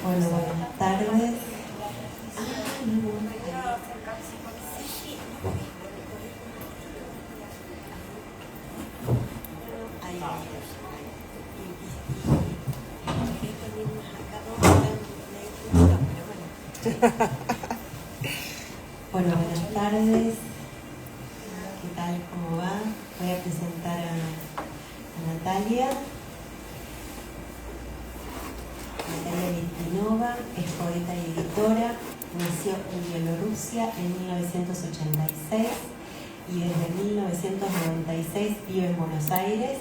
Bueno, buenas tardes. Bueno, buenas tardes. ¿Qué tal? ¿Cómo va? Voy a presentar a Natalia. Natalia Litvinova es poeta y editora. Nació en Bielorrusia en 1986 y desde 1996 vive en Buenos Aires,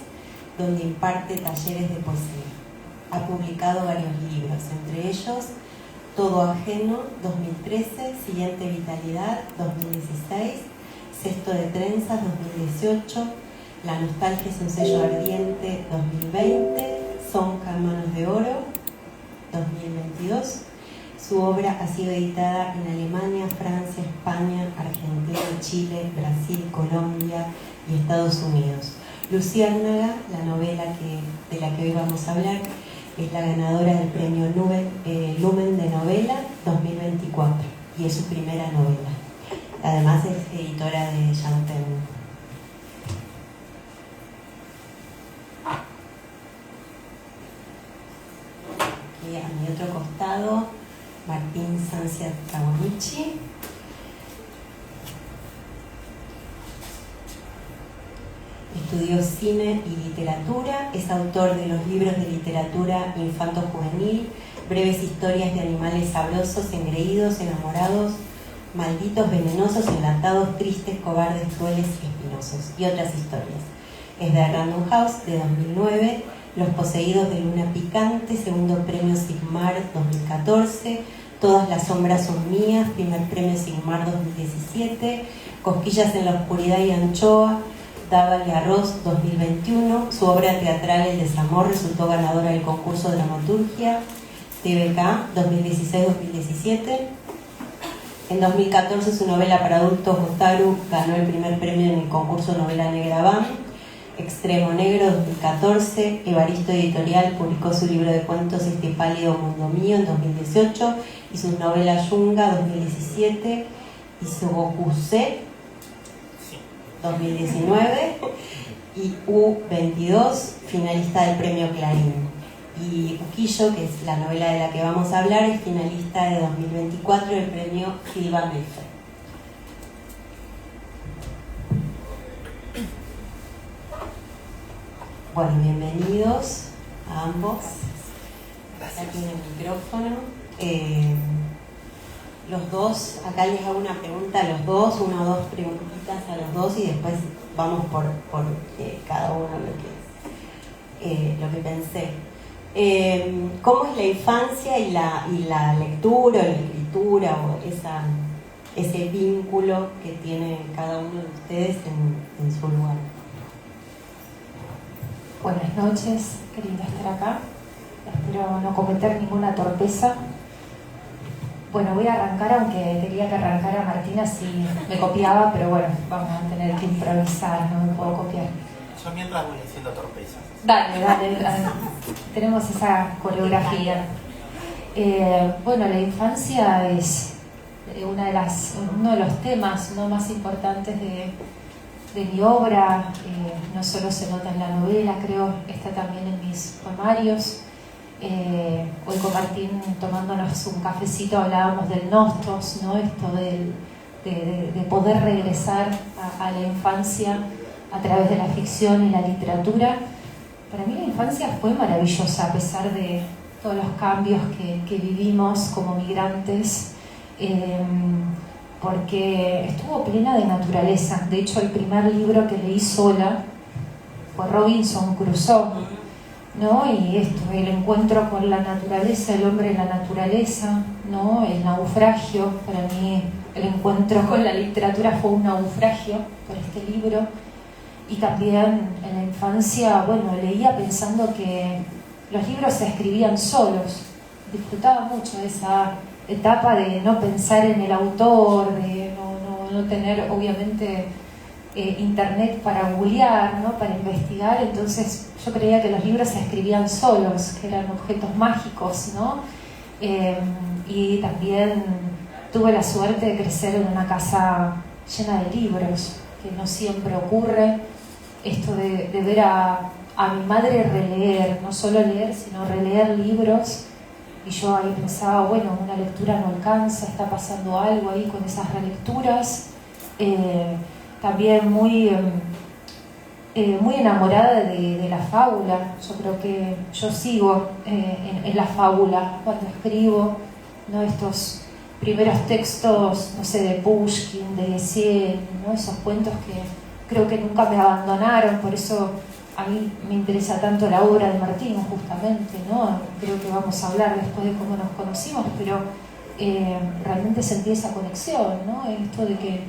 donde imparte talleres de poesía. Ha publicado varios libros, entre ellos Todo Ajeno, 2013, Siguiente Vitalidad, 2016, Cesto de Trenzas, 2018, La Nostalgia es un sello ardiente, 2020, Sonca Manos de Oro, 2022. Su obra ha sido editada en Alemania, Francia, España, Argentina, Chile, Brasil, Colombia y Estados Unidos. Luciérnaga, la novela de la que hoy vamos a hablar, es la ganadora del premio Lumen de Novela 2024 y es su primera novela. Además es editora de Chanten. Aquí a mi otro costado, Martín Sancia Kawamichi. Estudió cine y literatura, es autor de los libros de literatura infanto-juvenil, breves historias de animales sabrosos, engreídos, enamorados, malditos, venenosos, enlatados, tristes, cobardes, crueles, espinosos y otras historias. Es de Random House de 2009, Los poseídos de Luna Picante, segundo premio Sigmar 2014, Todas las sombras son mías, primer premio Sigmar 2017, Cosquillas en la oscuridad y anchoa, Dávale Arroz 2021, su obra teatral El Desamor resultó ganadora del concurso de dramaturgia TVK 2016-2017. En 2014 su novela para adultos Otaru ganó el primer premio en el concurso Novela Negra BAM. Extremo Negro 2014, Evaristo Editorial publicó su libro de cuentos Este pálido mundo mío en 2018 y sus novelas Yunga 2017 y Sogokuse 2019 y U22, finalista del premio Clarín. Y Uquillo, que es la novela de la que vamos a hablar, es finalista de 2024 del premio Gilba Melfer. Bueno, bienvenidos a ambos. Acá tiene el micrófono. Los dos, acá les hago una pregunta a los dos, una o dos preguntitas a los dos y después vamos por cada uno lo que pensé. ¿Cómo es la infancia y la lectura o la escritura o ese vínculo que tiene cada uno de ustedes en su lugar? Buenas noches, qué lindo estar acá. Espero no cometer ninguna torpeza. Bueno, voy a arrancar, aunque quería que arrancara Martina si me copiaba, pero bueno, vamos a tener que improvisar, no me puedo copiar. Yo mientras voy diciendo torpezas. Dale. Tenemos esa coreografía. Bueno, la infancia es uno de los temas no más importantes de mi obra. No solo se nota en la novela, creo que está también en mis poemarios. Hoy con Martín tomándonos un cafecito hablábamos del nostos, ¿no? Esto de poder regresar a la infancia a través de la ficción y la literatura. Para mí la infancia fue maravillosa a pesar de todos los cambios que vivimos como migrantes, porque estuvo plena de naturaleza. De hecho, el primer libro que leí sola fue Robinson Crusoe, ¿no? Y esto, el encuentro con la naturaleza, el hombre en la naturaleza, ¿no? El naufragio, para mí el encuentro con la literatura fue un naufragio por este libro. Y también en la infancia, bueno, leía pensando que los libros se escribían solos. Disfrutaba mucho de esa etapa de no pensar en el autor, de no tener obviamente internet para googlear, ¿no? Para investigar. Entonces yo creía que los libros se escribían solos, que eran objetos mágicos, ¿no? Y también tuve la suerte de crecer en una casa llena de libros, que no siempre ocurre. Esto de ver a mi madre releer, no solo leer, sino releer libros. Y yo ahí pensaba, bueno, una lectura no alcanza, está pasando algo ahí con esas relecturas. También muy enamorada de la fábula. Yo creo que yo sigo en la fábula cuando escribo, ¿no? Estos primeros textos, no sé, de Pushkin, de Yesenin, ¿no? Esos cuentos que creo que nunca me abandonaron. Por eso a mí me interesa tanto la obra de Martín, justamente, ¿no? Creo que vamos a hablar después de cómo nos conocimos, pero realmente sentí esa conexión, ¿no? Esto de que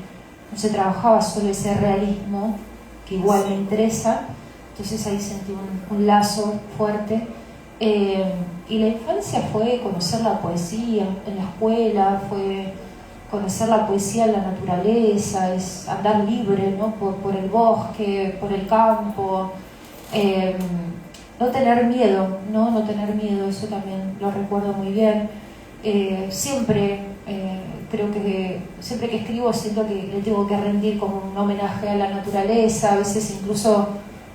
no se trabajaba solo ese realismo, que igual me interesa. Entonces ahí sentí un lazo fuerte. Y la infancia fue conocer la poesía en la escuela, fue conocer la poesía en la naturaleza, es andar libre, ¿no? por el bosque, por el campo, no tener miedo, no tener miedo, eso también lo recuerdo muy bien. Siempre creo que siempre que escribo siento que le tengo que rendir como un homenaje a la naturaleza. A veces incluso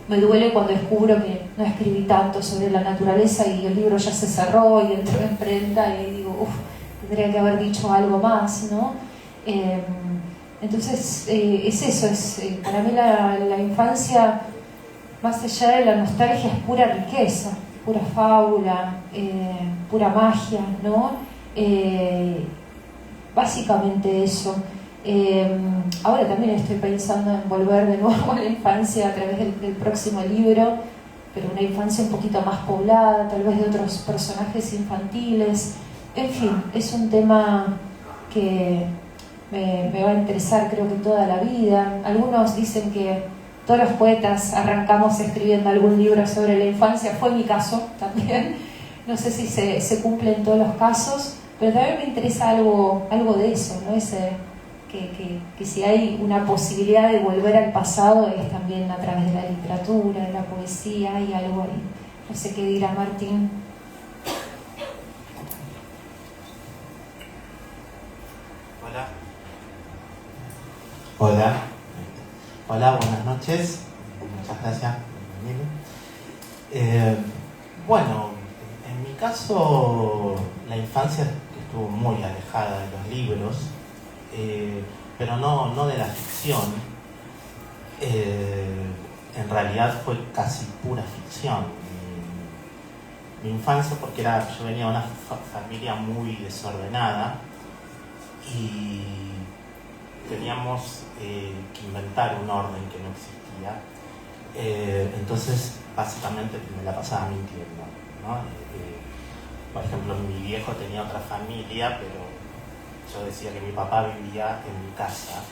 me duele cuando descubro que no escribí tanto sobre la naturaleza y el libro ya se cerró y entró en prenta y digo, tendría que haber dicho algo más, ¿no? Entonces es eso, para mí la infancia, más allá de la nostalgia, es pura riqueza, pura fábula, pura magia, ¿no? Básicamente eso. Ahora también estoy pensando en volver de nuevo a la infancia a través del próximo libro, pero una infancia un poquito más poblada, tal vez de otros personajes infantiles. En fin, es un tema que me va a interesar, creo que toda la vida. Algunos dicen que todos los poetas arrancamos escribiendo algún libro sobre la infancia. Fue mi caso también. No sé si se cumple en todos los casos, pero también me interesa algo de eso, ¿no? Que si hay una posibilidad de volver al pasado es también a través de la literatura, de la poesía, hay algo ahí. No sé qué dirá Martín. Hola, buenas noches. Muchas gracias por venir. Bueno, en mi caso la infancia estuvo muy alejada de los libros, pero no de la ficción. En realidad fue casi pura ficción mi infancia, porque yo venía de una familia muy desordenada y teníamos que inventar un orden que no existía. Entonces básicamente me la pasaba mintiendo, ¿no? Por ejemplo, mi viejo tenía otra familia, pero yo decía que mi papá vivía en mi casa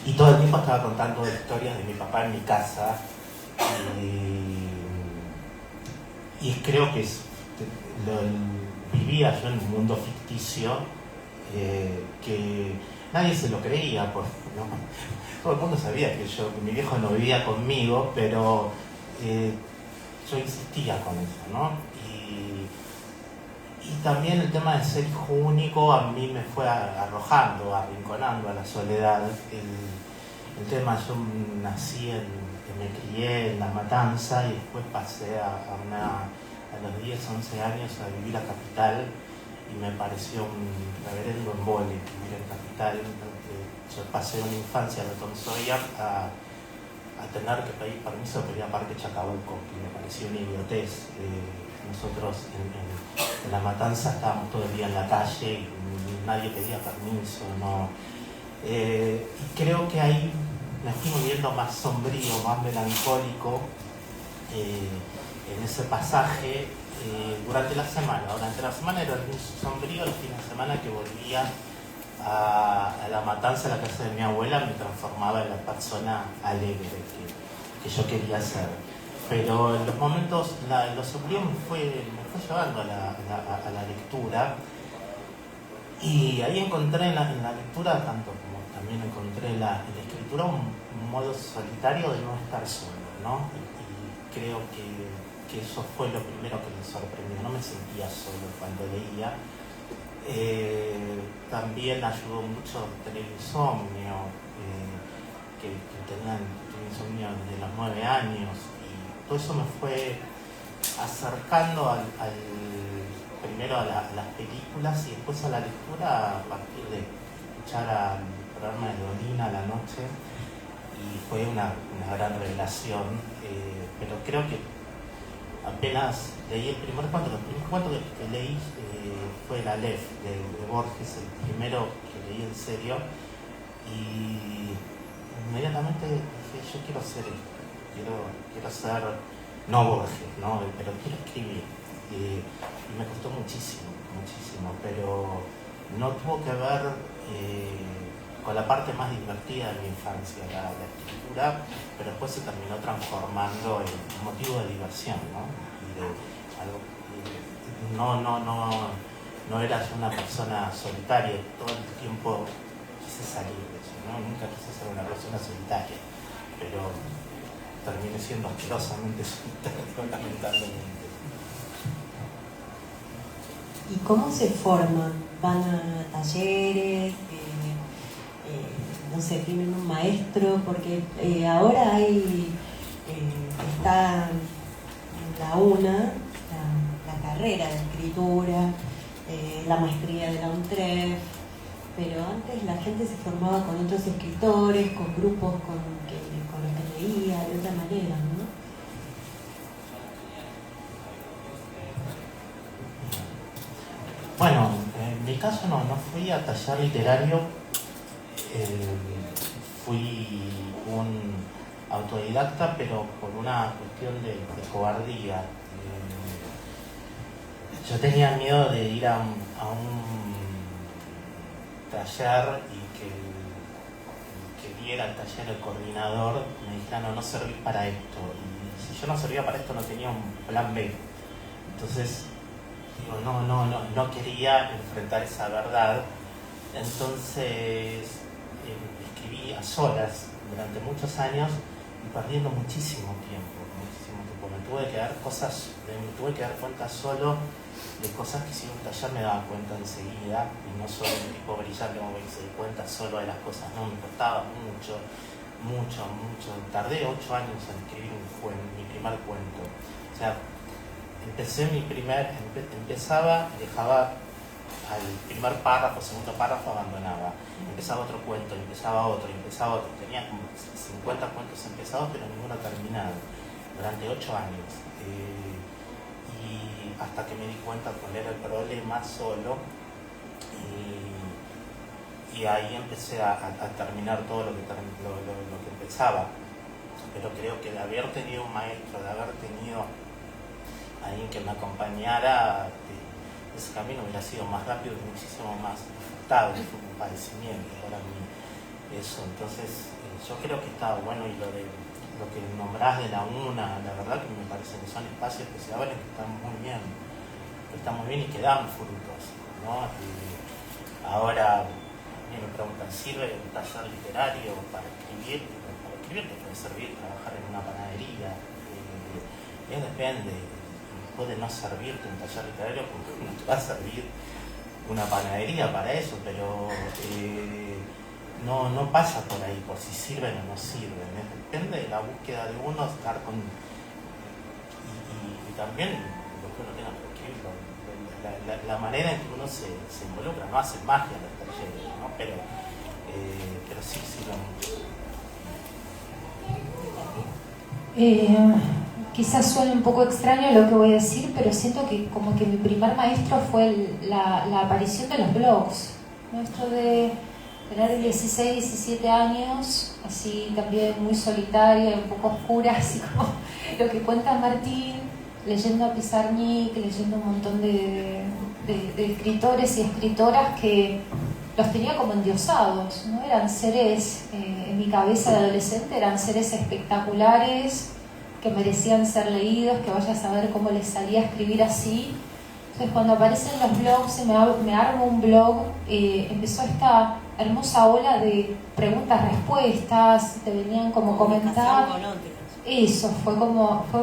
y todo el tiempo estaba contando historias de mi papá en mi casa, y creo que vivía yo en un mundo ficticio que nadie se lo creía, ¿no? Todo el mundo sabía que mi viejo no vivía conmigo, pero yo insistía con eso, ¿no? Y también el tema de ser hijo único a mí me fue arrojando, arrinconando a la soledad. El tema, yo nací me crié en La Matanza y después pasé a los 10, 11 años a vivir a Capital, y me pareció un reverendo embole vivir en Capital. Yo pasé una infancia de Tom Sawyer a tener que pedir permiso para ir a Parque Chacabuco, que me pareció una idiotez. Nosotros en La Matanza estábamos todo el día en la calle y nadie pedía permiso, ¿no? Y creo que ahí me fui volviendo más sombrío, más melancólico en ese pasaje durante la semana. Durante la semana era muy sombrío, el fin de semana que volvía a La Matanza, a la casa de mi abuela, me transformaba en la persona alegre que yo quería ser. Pero en los momentos, lo sombrío me fue llevando a la lectura, y ahí encontré en la lectura, tanto como también encontré en la escritura, un modo solitario de no estar solo, ¿no? Y creo que que eso fue lo primero que me sorprendió, no me sentía solo cuando leía. También ayudó mucho tener insomnio, tuve insomnio desde los 9 años, y todo eso me fue acercando primero a las películas y después a la lectura a partir de escuchar al programa de Dolina a la noche, y fue una gran revelación, pero creo que apenas leí el primer cuento que leí fue el Aleph de Borges, el primero que leí en serio, y inmediatamente dije, yo quiero hacer esto, quiero ser, no Borges, ¿no? Pero quiero escribir, y me costó muchísimo, pero no tuvo que ver con la parte más divertida de mi infancia, la escritura, pero después se terminó transformando en un motivo de diversión, ¿no? No era yo una persona solitaria, todo el tiempo quise salir de eso, ¿no? Nunca quise ser una persona solitaria, pero terminé siendo asquerosamente solitario, lamentablemente. ¿Y cómo se forman? ¿Van a talleres? No sé, tienen un maestro, porque ahora está la UNA, la carrera de escritura, la maestría de la UNTREF, pero antes la gente se formaba con otros escritores, con grupos con los que leía, de otra manera, ¿no? Bueno, en mi caso no fui a taller literario, fui un autodidacta, pero por una cuestión de cobardía. Yo tenía miedo de ir a un taller y que viera el taller el coordinador me dijera, no servís para esto. Y si yo no servía para esto, no tenía un plan B. Entonces, digo, no quería enfrentar esa verdad. Entonces escribí a solas durante muchos años y perdiendo muchísimo tiempo. Me tuve que dar cuenta solo de cosas que si en un taller me daba cuenta enseguida, y no soy un tipo brillante como que se di cuenta solo de las cosas, no, me costaba mucho. Tardé 8 años en escribir mi primer cuento. O sea, empezaba, dejaba al primer párrafo, segundo párrafo, abandonaba. Empezaba otro cuento, empezaba otro. Tenía como 50 cuentos empezados, pero ninguno terminado, durante 8 años. Y hasta que me di cuenta cuál era el problema solo, y ahí empecé a terminar todo lo que empezaba. Pero creo que de haber tenido un maestro, de haber tenido alguien que me acompañara, ese camino hubiera sido más rápido y muchísimo más disfrutable. Fue un padecimiento para mí eso. Entonces yo creo que está bueno, y lo que nombrás de la UNA, la verdad que me parece que son espacios que se abren, que están muy bien y que dan frutos, ¿no? Ahora me preguntan, ¿sirve un taller literario para escribir? Para escribir te puede servir trabajar en una panadería, depende. Puede no servirte un taller literario porque no te va a servir una panadería para eso, pero no pasa por ahí, por si sirven o no sirven. Depende de la búsqueda de uno, estar con... Y también lo que uno tenga que escribir, la manera en que uno se involucra, no hace magia los talleres, ¿no? Pero sí sirven mucho. Quizás suene un poco extraño lo que voy a decir, pero siento que como que mi primer maestro fue la aparición de los blogs. Maestro de tener 16, 17 años, así también muy solitaria, un poco oscura, así como lo que cuenta Martín, leyendo a Pizarnik, leyendo un montón de escritores y escritoras que los tenía como endiosados, ¿no? Eran seres, en mi cabeza de adolescente, eran seres espectaculares, que merecían ser leídos, que vaya a saber cómo les salía a escribir así. Entonces cuando aparecen los blogs, me armo un blog, empezó esta hermosa ola de preguntas-respuestas, te venían como comentar. eso fue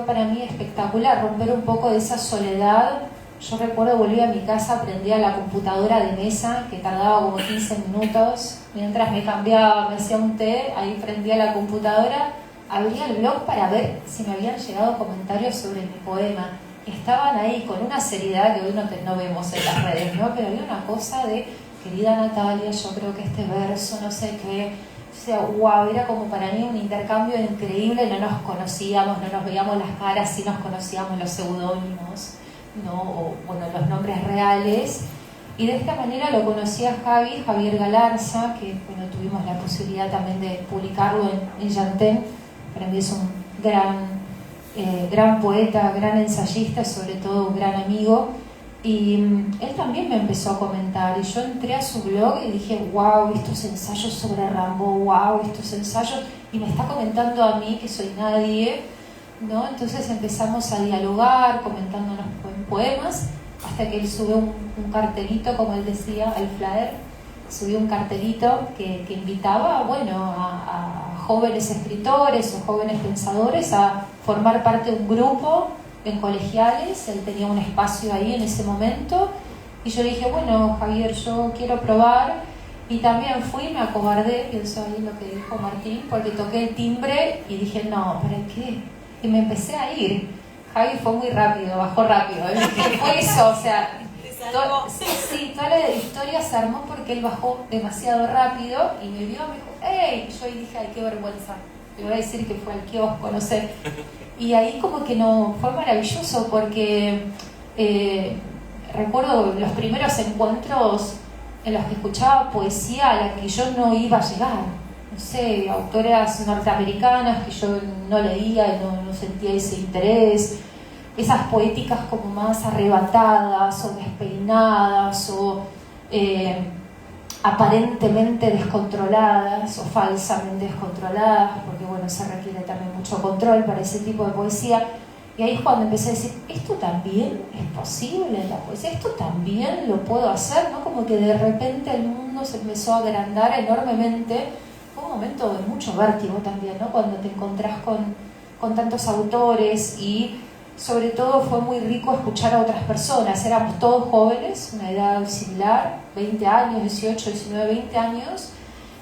para mí espectacular, romper un poco de esa soledad. Yo recuerdo volví a mi casa, prendía la computadora de mesa, que tardaba como 15 minutos, mientras me cambiaba, me hacía un té, ahí prendía la computadora, abría el blog para ver si me habían llegado comentarios sobre mi poema. Estaban ahí con una seriedad que hoy no vemos en las redes, ¿no? Pero había una cosa de, querida Natalia, yo creo que este verso, no sé qué, o sea, wow, era como para mí un intercambio increíble, no nos conocíamos, no nos veíamos las caras, sí nos conocíamos los seudónimos, ¿no? O, bueno, los nombres reales. Y de esta manera lo conocí a Javier Galarza, que bueno, tuvimos la posibilidad también de publicarlo en Yantén. Para mí es un gran poeta, gran ensayista, sobre todo un gran amigo. Y él también me empezó a comentar, y yo entré a su blog y dije, wow, estos ensayos sobre Rimbaud, wow, estos ensayos, y me está comentando a mí que soy nadie, ¿no? Entonces empezamos a dialogar, comentándonos poemas, hasta que él subió un cartelito, como él decía, al flyer, subió un cartelito que invitaba, bueno, a jóvenes escritores o jóvenes pensadores a formar parte de un grupo en colegiales. Él tenía un espacio ahí en ese momento, y yo dije, bueno, Javier, yo quiero probar, y también fui, me acobardé, pienso ahí lo que dijo Martín, porque toqué el timbre y dije, no, ¿para qué? Y me empecé a ir. Javi fue muy rápido, bajó rápido. Fue eso, o sea, toda la historia se armó porque él bajó demasiado rápido y me vio, me dijo, ¡hey! Yo ahí dije, ¡ay, qué vergüenza! Te voy a decir que fue al kiosco, no sé. Y ahí como que no, fue maravilloso porque recuerdo los primeros encuentros en los que escuchaba poesía a la que yo no iba a llegar. No sé, autoras norteamericanas que yo no leía y no sentía ese interés, esas poéticas como más arrebatadas o despeinadas o aparentemente descontroladas o falsamente descontroladas, porque bueno, se requiere también mucho control para ese tipo de poesía. Y ahí es cuando empecé a decir, esto también es posible en la poesía, esto también lo puedo hacer, ¿no? Como que de repente el mundo se empezó a agrandar enormemente. Fue un momento de mucho vértigo también, ¿no? Cuando te encontrás con tantos autores, y sobre todo fue muy rico escuchar a otras personas. Éramos todos jóvenes, una edad similar, 20 años, 18, 19, 20 años,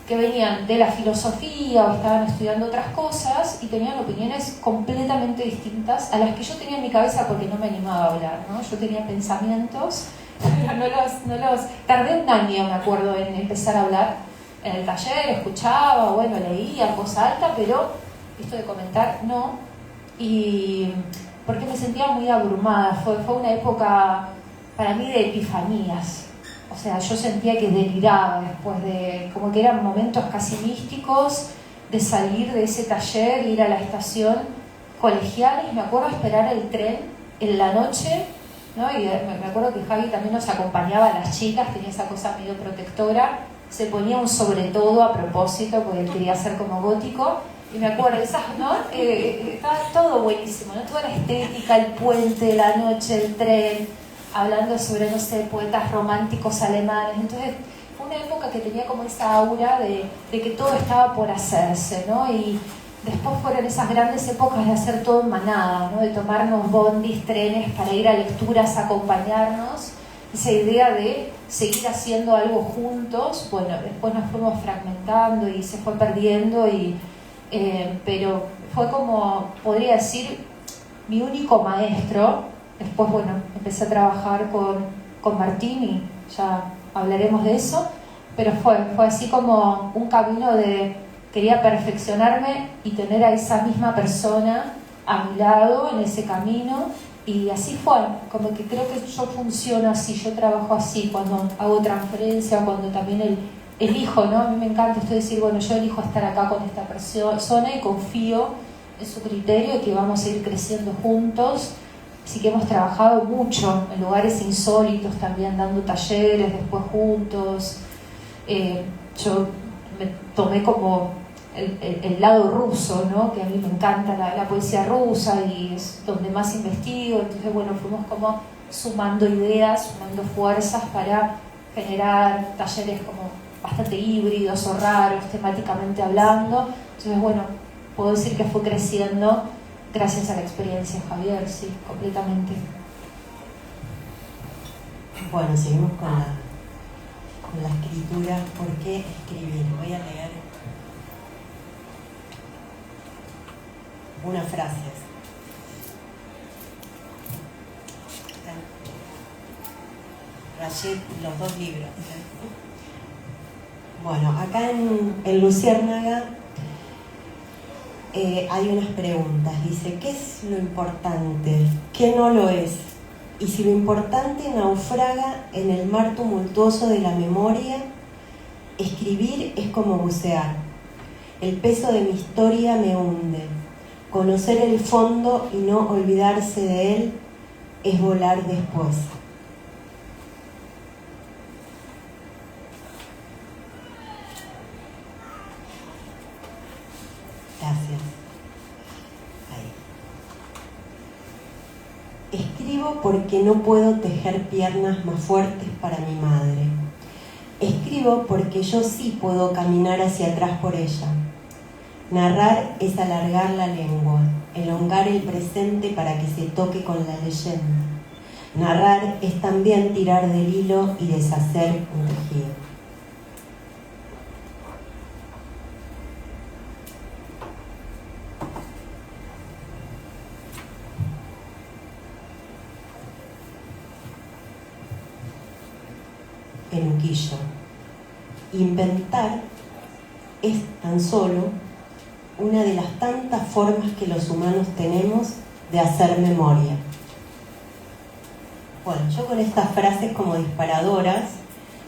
que venían de la filosofía o estaban estudiando otras cosas y tenían opiniones completamente distintas a las que yo tenía en mi cabeza, porque no me animaba a hablar, ¿no? Yo tenía pensamientos, pero no los... Tardé un año, me acuerdo, en empezar a hablar. En el taller escuchaba, bueno, leía en voz alta, pero esto de comentar, no. Y porque me sentía muy abrumada. Fue una época para mí de epifanías. O sea, yo sentía que deliraba después de... Como que eran momentos casi místicos de salir de ese taller, ir a la estación colegial, y me acuerdo esperar el tren en la noche, ¿no? Y me acuerdo que Javi también nos acompañaba a las chicas, tenía esa cosa medio protectora, se ponía un sobre todo a propósito porque él quería ser como gótico. Y me acuerdo, ¿no? Estaba todo buenísimo, ¿no? Toda la estética, el puente, la noche, el tren, hablando sobre, no sé, poetas románticos alemanes. Entonces fue una época que tenía como esa aura de que todo estaba por hacerse, ¿no? Y después fueron esas grandes épocas de hacer todo en manada, ¿no? De tomarnos bondis, trenes para ir a lecturas, acompañarnos. Esa idea de seguir haciendo algo juntos, bueno, después nos fuimos fragmentando y se fue perdiendo, pero fue como, podría decir, mi único maestro. Después, bueno, empecé a trabajar con Martín y ya hablaremos de eso, pero fue así como un camino de quería perfeccionarme y tener a esa misma persona a mi lado en ese camino, y así fue, como que creo que yo funciono así, yo trabajo así cuando hago transferencia, cuando también elijo, ¿no? A mí me encanta esto de decir, bueno, yo elijo estar acá con esta persona y confío en su criterio y que vamos a ir creciendo juntos. Así que hemos trabajado mucho en lugares insólitos también, dando talleres después juntos. Yo me tomé como el lado ruso, ¿no? Que a mí me encanta la poesía rusa y es donde más investigo. Entonces, bueno, fuimos como sumando ideas, sumando fuerzas para generar talleres como bastante híbridos o raros, temáticamente hablando. Entonces, bueno, puedo decir que fue creciendo gracias a la experiencia, Javier, sí, completamente. Bueno, seguimos con la escritura. ¿Por qué escribir? Voy a leer unas frases. Rayé los dos libros. Bueno, acá en Luciérnaga hay unas preguntas. Dice, ¿qué es lo importante? ¿Qué no lo es? Y si lo importante naufraga en el mar tumultuoso de la memoria, escribir es como bucear. El peso de mi historia me hunde. Conocer el fondo y no olvidarse de él es volar después. Gracias. Ahí. Escribo porque no puedo tejer piernas más fuertes para mi madre. Escribo porque yo sí puedo caminar hacia atrás por ella. Narrar es alargar la lengua, elongar el presente para que se toque con la leyenda. Narrar es también tirar del hilo y deshacer un tejido. Enuquillo. Inventar es tan solo una de las tantas formas que los humanos tenemos de hacer memoria. Bueno, yo con estas frases como disparadoras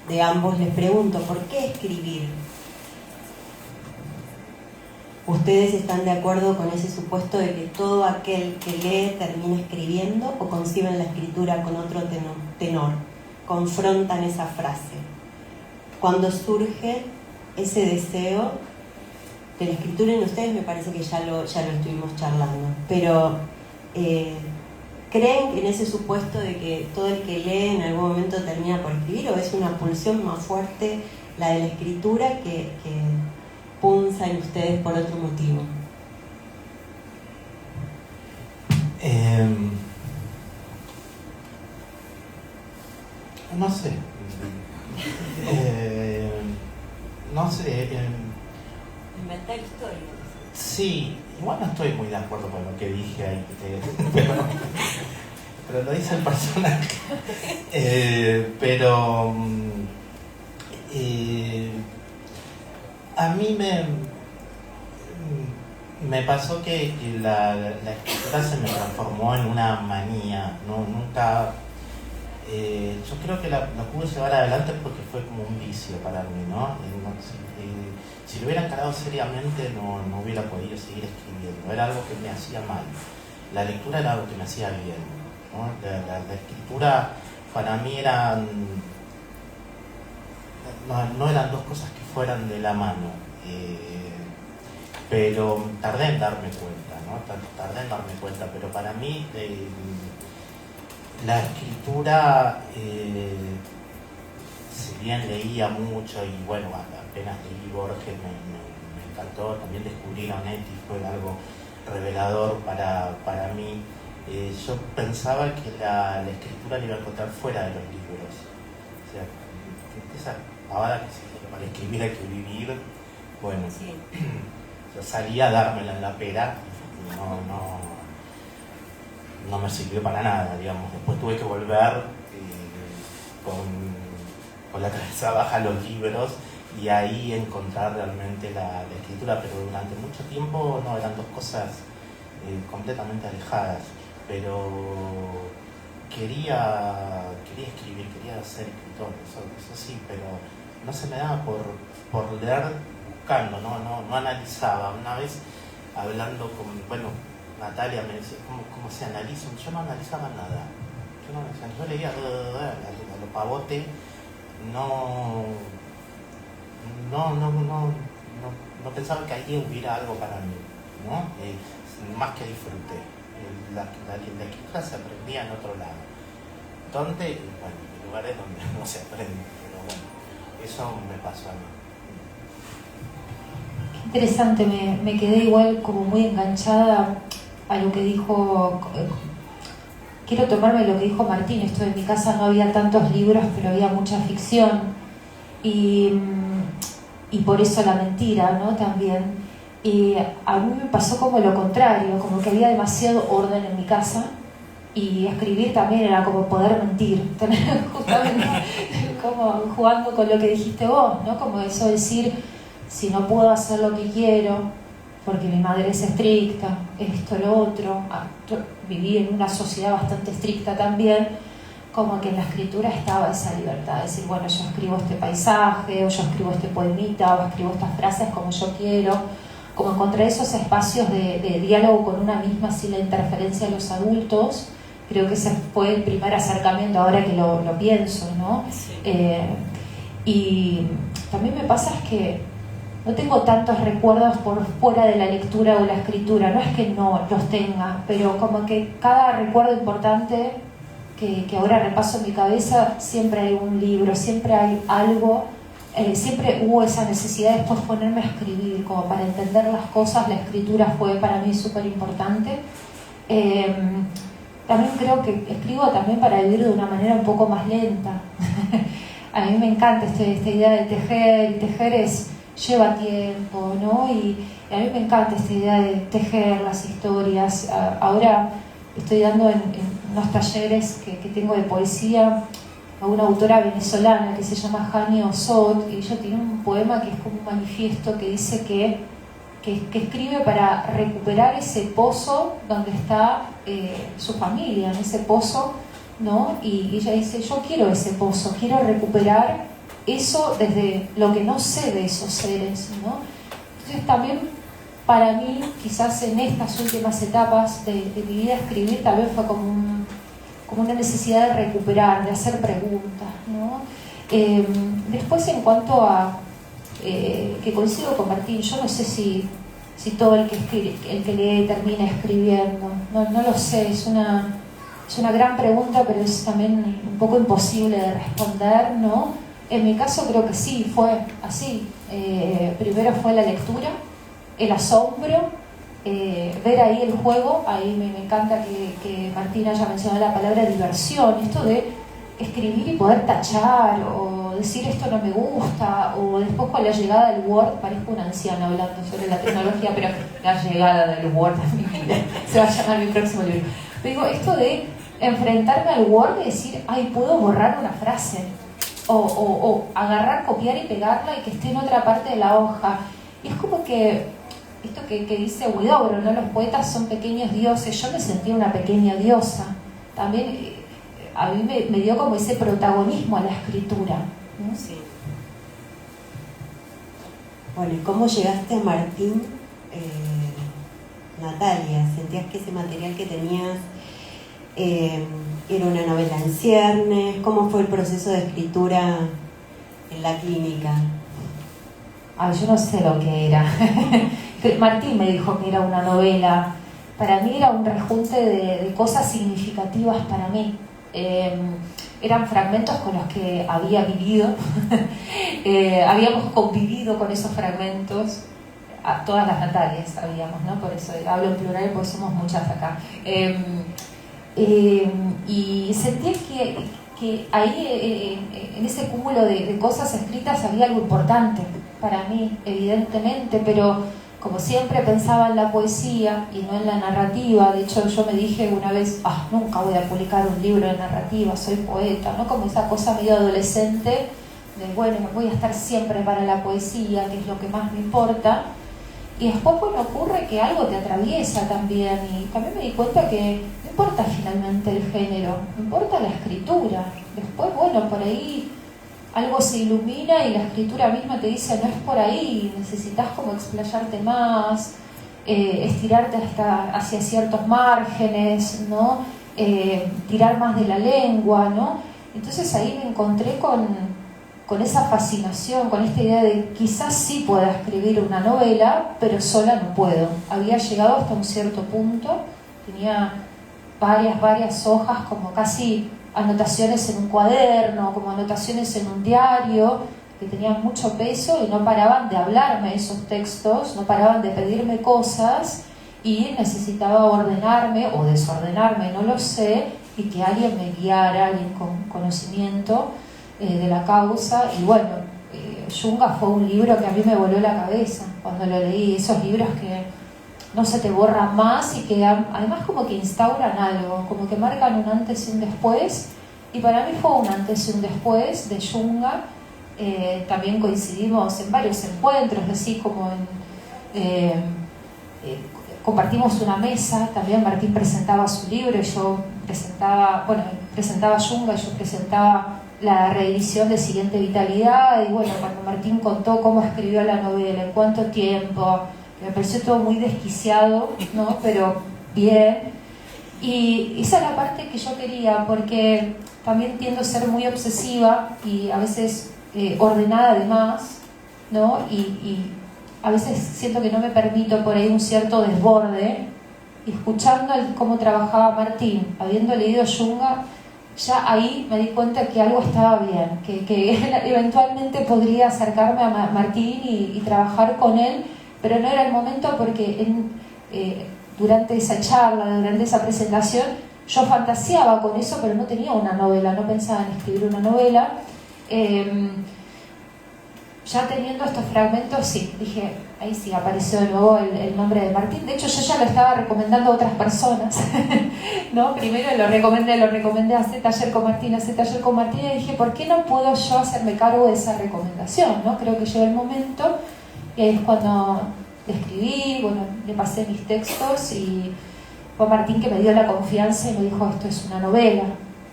de ambos les pregunto, ¿por qué escribir? ¿Ustedes están de acuerdo con ese supuesto de que todo aquel que lee termina escribiendo o conciben la escritura con otro tenor? Confrontan esa frase. Cuando surge ese deseo de la escritura en ustedes, me parece que ya lo estuvimos charlando, pero ¿creen en ese supuesto de que todo el que lee en algún momento termina por escribir, o es una pulsión más fuerte la de la escritura que punza en ustedes por otro motivo? No sé. No sé. Inventar historias. Sí, igual no estoy muy de acuerdo con lo que dije ahí, pero lo dice el personaje. A mí me pasó que la escritura se me transformó en una manía. Nunca. Yo creo que la pude llevar adelante porque fue como un vicio para mí, ¿no? Si lo hubiera encarado seriamente no hubiera podido seguir escribiendo. Era algo que me hacía mal. La lectura era algo que me hacía bien, ¿no? La escritura para mí no eran dos cosas que fueran de la mano. Pero tardé en darme cuenta, ¿no? Pero para mí la escritura, si bien leía mucho y bueno, apenas leí Borges, me encantó. También descubrir a Onetti fue algo revelador para mí. Yo pensaba que la escritura la iba a encontrar fuera de los libros. O sea, esa pavada que para escribir hay que vivir. Bueno, sí. Yo salía a dármela en la pera y no me sirvió para nada, digamos. Después tuve que volver con la cabeza baja a los libros y ahí encontrar realmente la escritura, pero durante mucho tiempo no, eran dos cosas completamente alejadas. Pero quería escribir, quería ser escritor, eso sí, pero no se me daba por leer buscando, no analizaba. Una vez hablando con, Natalia me decía, ¿cómo se analiza? Yo no analizaba nada. Yo leía a lo pavote, no pensaba que ahí hubiera algo para mí, ¿no? Más que disfrute. La escritura se aprendía en otro lado. ¿Dónde? Bueno, en lugares donde no se aprende, pero bueno, eso me pasó a mí. Qué interesante, me quedé igual como muy enganchada a lo que dijo. Quiero tomarme lo que dijo Martín, esto en mi casa no había tantos libros, pero había mucha ficción. Y por eso la mentira, ¿no? También. Y a mí me pasó como lo contrario, como que había demasiado orden en mi casa y escribir también era como poder mentir, tener justamente como jugando con lo que dijiste vos, ¿no? Como eso de decir, si no puedo hacer lo que quiero, porque mi madre es estricta, esto, lo otro, viví en una sociedad bastante estricta también, como que en la escritura estaba esa libertad, de decir, bueno, yo escribo este paisaje, o yo escribo este poemita, o escribo estas frases como yo quiero, como encontrar esos espacios de diálogo con una misma sin la interferencia de los adultos. Creo que ese fue el primer acercamiento, ahora que lo pienso, ¿no? Sí. Y también me pasa es que no tengo tantos recuerdos por fuera de la lectura o la escritura, no es que no los tenga, pero como que cada recuerdo importante que ahora repaso en mi cabeza, siempre hay un libro, siempre hay algo. Siempre hubo esa necesidad de después ponerme a escribir, como para entender las cosas. La escritura fue para mí súper importante. También creo que escribo también para vivir de una manera un poco más lenta. A mí me encanta esta idea de tejer, y tejer lleva tiempo, ¿no? Y a mí me encanta esta idea de tejer las historias. Ahora estoy dando en unos talleres que tengo de poesía a una autora venezolana que se llama Hani Osot, y ella tiene un poema que es como un manifiesto que dice que escribe para recuperar ese pozo donde está su familia, en ese pozo, ¿no? Y ella dice, yo quiero ese pozo, quiero recuperar eso desde lo que no sé de esos seres, ¿no? Entonces también para mí, quizás en estas últimas etapas de mi vida, escribir también fue como una necesidad de recuperar, de hacer preguntas, ¿no? Después, en cuanto a que coincido con Martín, yo no sé si todo el que lee termina escribiendo, no lo sé, es una gran pregunta, pero es también un poco imposible de responder, ¿no? En mi caso creo que sí, fue así. Primero fue la lectura, el asombro, ver ahí el juego. Ahí me encanta que Martín haya mencionado la palabra diversión, esto de escribir y poder tachar o decir esto no me gusta, o después con la llegada del Word, parezco una anciana hablando sobre la tecnología, pero la llegada del Word a mi vida se va a llamar mi próximo libro. Digo, esto de enfrentarme al Word y decir, ay, puedo borrar una frase, o agarrar, copiar y pegarla y que esté en otra parte de la hoja. Y es como que esto que dice Huidobro, ¿no? Los poetas son pequeños dioses. Yo me sentía una pequeña diosa. También a mí me dio como ese protagonismo a la escritura, ¿no? Sí. Bueno, ¿y cómo llegaste a Martín? Natalia, ¿sentías que ese material que tenías era una novela en ciernes? ¿Cómo fue el proceso de escritura en la clínica? Ay, yo no sé lo que era. Martín me dijo que era una novela. Para mí era un rejunte de cosas significativas para mí. Eran fragmentos con los que había vivido. Habíamos convivido con esos fragmentos. A todas las Natalias sabíamos, ¿no? Por eso hablo en plural, porque somos muchas acá. Y sentí que ahí, en ese cúmulo de cosas escritas, había algo importante para mí, evidentemente, pero como siempre pensaba en la poesía y no en la narrativa. De hecho, yo me dije una vez, nunca voy a publicar un libro de narrativa, soy poeta, ¿no? Como esa cosa medio adolescente de, bueno, voy a estar siempre para la poesía, que es lo que más me importa. Y después, bueno, ocurre que algo te atraviesa también, y también me di cuenta que no importa finalmente el género, importa la escritura. Después, bueno, por ahí algo se ilumina y la escritura misma te dice, no es por ahí, necesitas como explayarte más, estirarte hacia ciertos márgenes, ¿no? Tirar más de la lengua, ¿no? Entonces ahí me encontré con esa fascinación, con esta idea de quizás sí pueda escribir una novela, pero sola no puedo. Había llegado hasta un cierto punto, tenía varias hojas, como casi anotaciones en un cuaderno, como anotaciones en un diario, que tenían mucho peso y no paraban de hablarme esos textos, no paraban de pedirme cosas y necesitaba ordenarme o desordenarme, no lo sé, y que alguien me guiara, alguien con conocimiento de la causa. Y bueno, Yunga fue un libro que a mí me voló la cabeza cuando lo leí, esos libros que no se te borran más y que además como que instauran algo, como que marcan un antes y un después. Y para mí fue un antes y un después de Yunga. También coincidimos en varios encuentros, así como compartimos una mesa. También Martín presentaba su libro y yo presentaba Yunga y yo presentaba la reedición de Siguiente Vitalidad. Y bueno, cuando Martín contó cómo escribió la novela, en cuánto tiempo, me pareció todo muy desquiciado, ¿no? Pero bien. Y esa es la parte que yo quería, porque también tiendo a ser muy obsesiva y a veces ordenada de más, ¿no? Y a veces siento que no me permito por ahí un cierto desborde. Y escuchando cómo trabajaba Martín, habiendo leído Yunga, ya ahí me di cuenta que algo estaba bien, que eventualmente podría acercarme a Martín y trabajar con él, pero no era el momento porque durante esa charla, durante esa presentación, yo fantaseaba con eso, pero no tenía una novela, no pensaba en escribir una novela. Ya teniendo estos fragmentos, sí, dije, ahí sí apareció de nuevo el nombre de Martín. De hecho, yo ya lo estaba recomendando a otras personas, ¿no? Primero lo recomendé, hace taller con Martín, y dije, ¿por qué no puedo yo hacerme cargo de esa recomendación, ¿no? Creo que llegó el momento, y ahí es cuando le escribí, bueno, le pasé mis textos, y fue Martín que me dio la confianza y me dijo, esto es una novela,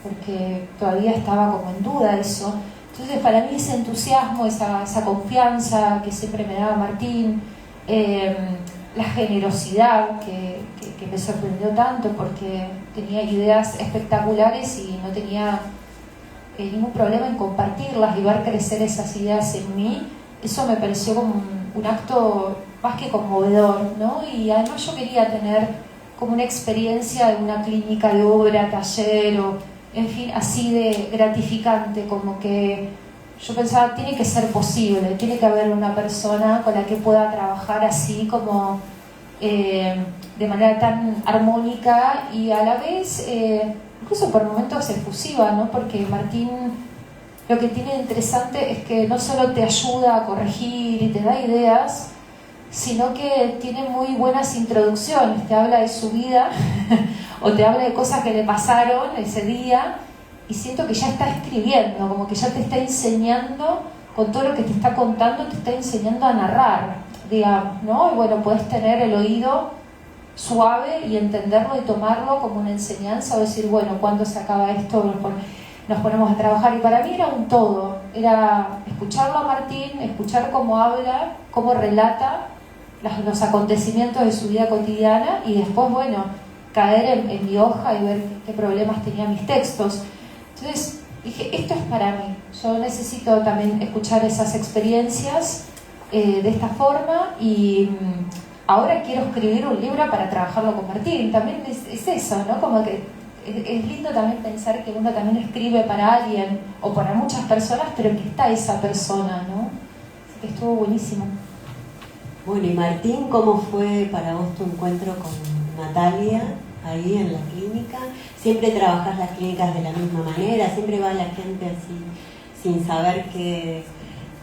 porque todavía estaba como en duda eso. Entonces, para mí ese entusiasmo, esa confianza que siempre me daba Martín, la generosidad que me sorprendió tanto, porque tenía ideas espectaculares y no tenía ningún problema en compartirlas y ver crecer esas ideas en mí, eso me pareció como un acto más que conmovedor, ¿no? Y además yo quería tener como una experiencia de una clínica de obra, taller o en fin, así de gratificante, como que yo pensaba, tiene que ser posible, tiene que haber una persona con la que pueda trabajar así como de manera tan armónica y a la vez incluso por momentos efusiva, ¿no? Porque Martín lo que tiene de interesante es que no solo te ayuda a corregir y te da ideas, sino que tiene muy buenas introducciones, te habla de su vida o te habla de cosas que le pasaron ese día y siento que ya está escribiendo, como que ya te está enseñando, con todo lo que te está contando, te está enseñando a narrar, digamos, ¿no? Y bueno, puedes tener el oído suave y entenderlo y tomarlo como una enseñanza o decir, bueno, ¿cuándo se acaba esto? Nos ponemos a trabajar. Y para mí era un todo, era escucharlo a Martín, escuchar cómo habla, cómo relata los acontecimientos de su vida cotidiana y después, bueno, caer en mi hoja y ver qué problemas tenían mis textos. Entonces dije, esto es para mí, yo necesito también escuchar esas experiencias de esta forma y ahora quiero escribir un libro para trabajarlo con Martín. También es eso, ¿no? Como que es lindo también pensar que uno también escribe para alguien o para muchas personas, pero que está esa persona, ¿no? Así que estuvo buenísimo. Bueno, y Martín, ¿cómo fue para vos tu encuentro con Natalia ahí en la clínica? ¿Siempre trabajás las clínicas de la misma manera? ¿Siempre va la gente así sin saber qué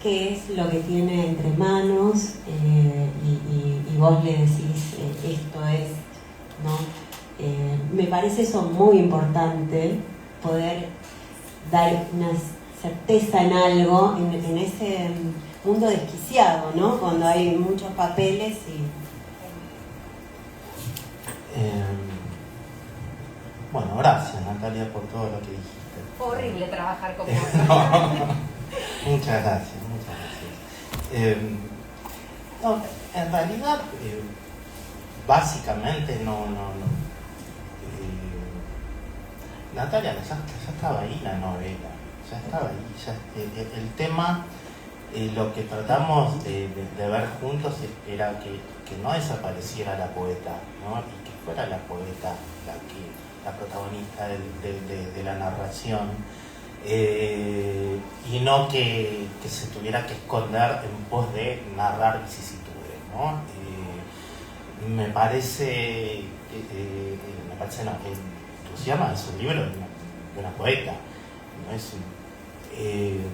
es lo que tiene entre manos y vos le decís esto es, ¿no? Me parece eso muy importante, poder dar una certeza en algo en ese mundo desquiciado, ¿no? Cuando hay muchos papeles y... Bueno, gracias Natalia por todo lo que dijiste. Horrible trabajar con vos. No, muchas gracias. No, en realidad, básicamente no. Natalia ya estaba ahí la novela, ya estaba ahí. El tema, lo que tratamos de ver juntos era que no desapareciera la poeta, ¿no? Y que fuera la poeta la protagonista de la narración, y no que que se tuviera que esconder en pos de narrar vicisitudes, ¿no? Me parece no, Entusiasma es un libro de una poeta, no es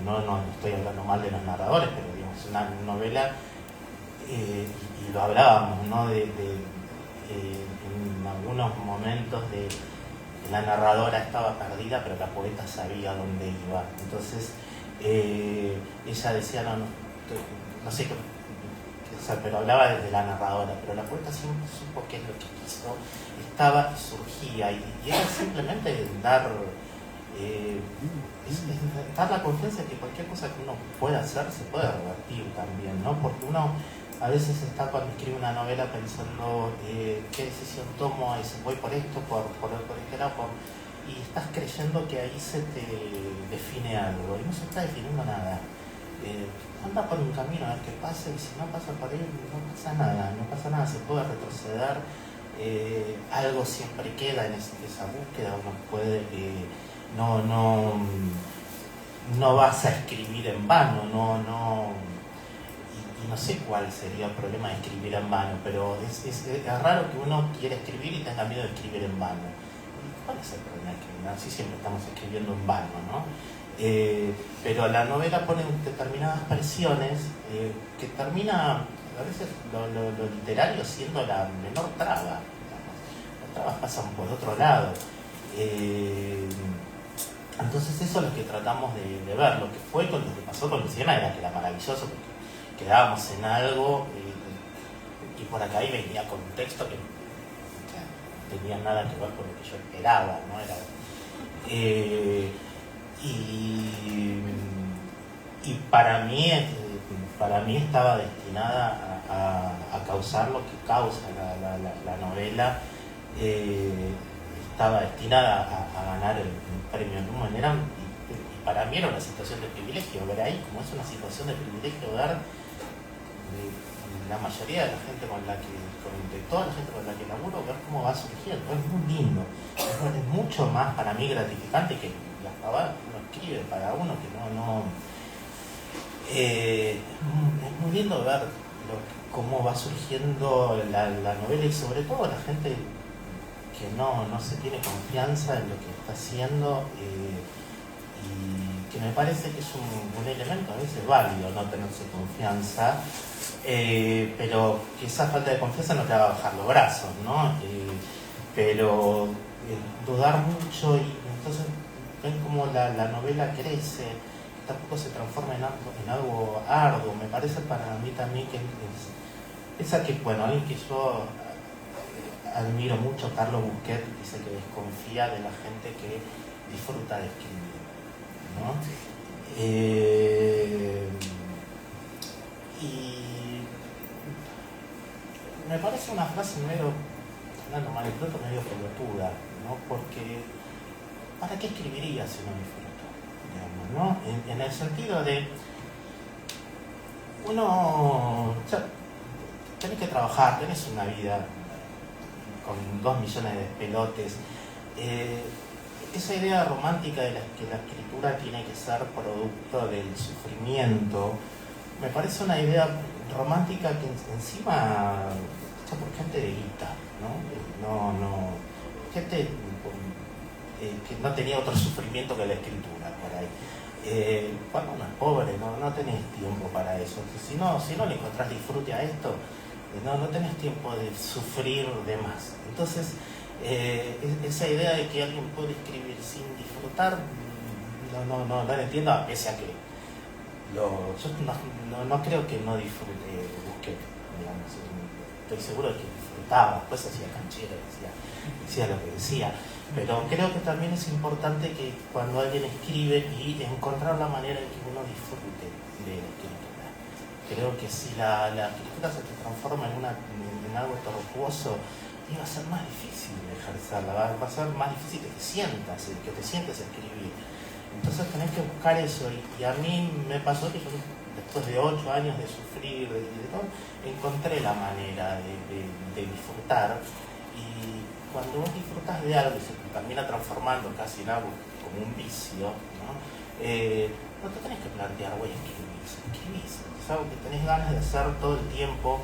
no estoy hablando mal de los narradores, pero digamos, es una novela, y lo hablábamos, ¿no? En algunos momentos de la narradora estaba perdida, pero la poeta sabía dónde iba. Entonces, ella decía, no sé qué, o sea, pero hablaba desde la narradora, pero la poeta siempre supo qué es lo que quiso, estaba y surgía, y era simplemente dar la confianza de que cualquier cosa que uno pueda hacer se puede revertir también, ¿no? Porque uno a veces está cuando escribe una novela pensando qué decisión tomo, y voy por esto, por este lado, y estás creyendo que ahí se te define algo, y no se está definiendo nada. Anda por un camino a ver qué pasa, y si no pasa por él, no pasa nada, se puede retroceder, algo siempre queda en esa búsqueda, uno puede, no vas a escribir en vano, y no sé cuál sería el problema de escribir en vano, pero es raro que uno quiera escribir y tenga miedo de escribir en vano. ¿Cuál es el problema de escribir? Sí, siempre estamos escribiendo en vano, ¿no? Pero la novela pone determinadas presiones que termina a veces lo literario siendo la menor traba, digamos. Las trabas pasan por otro lado. Entonces eso es lo que tratamos de ver. Lo que fue con lo que pasó con Luciana era que era maravilloso, porque quedábamos en algo y por acá ahí venía contexto que no tenía nada que ver con lo que yo esperaba, ¿no? Y para mí estaba destinada a causar lo que causa la novela, estaba destinada a ganar el premio Newman. Y para mí era una situación de privilegio ver ahí, como es una situación de privilegio ver la mayoría de la gente de toda la gente con la que laburo, ver cómo va surgiendo. Es muy lindo, es mucho más para mí gratificante que las pavadas que uno escribe para uno que no es muy lindo ver cómo va surgiendo la novela, y sobre todo la gente que no se tiene confianza en lo que está haciendo, y que me parece que es un elemento a veces válido no tenerse confianza, pero que esa falta de confianza no te va a bajar los brazos, ¿no? Pero dudar mucho, y entonces ven cómo la novela crece, tampoco se transforma en algo arduo. Me parece para mí también que esa que, bueno, alguien que yo admiro mucho, Carlos Busquet, dice que desconfía de la gente que disfruta de escribir, ¿no? Y me parece una frase medio, hablando mal y pronto, medio pelotuda, ¿no? Porque ¿para qué escribiría si no disfruto? Digamos, ¿no? En el sentido de uno, o sea, tenés que trabajar, tenés una vida con 2 millones de pelotes. Esa idea romántica de que la escritura tiene que ser producto del sufrimiento, me parece una idea romántica que encima está por gente de guita, ¿no? Gente que no tenía otro sufrimiento que la escritura por ahí. Cuando uno es pobre, no tenés tiempo para eso. Si no le encontrás disfrute a esto, no tenés tiempo de sufrir de más. Entonces, esa idea de que alguien puede escribir sin disfrutar, no la entiendo, a pese a que yo no creo que no disfrute Busquet, digamos. Estoy seguro de que disfrutaba, después hacía canchero, decía lo que decía. Pero creo que también es importante que cuando alguien escribe y encontrar la manera en que uno disfrute de la escritura. Creo que si la escritura se te transforma en algo tortuoso, va a ser más difícil ejercerla, va a ser más difícil que te sientes escribir. Entonces tenés que buscar eso, y a mí me pasó que yo, después de 8 años de sufrir de todo, encontré la manera de disfrutar. Y cuando vos disfrutas de algo y se termina transformando casi en algo como un vicio, ¿no? No te tenés que plantear, voy a escribís, es algo que tenés ganas de hacer todo el tiempo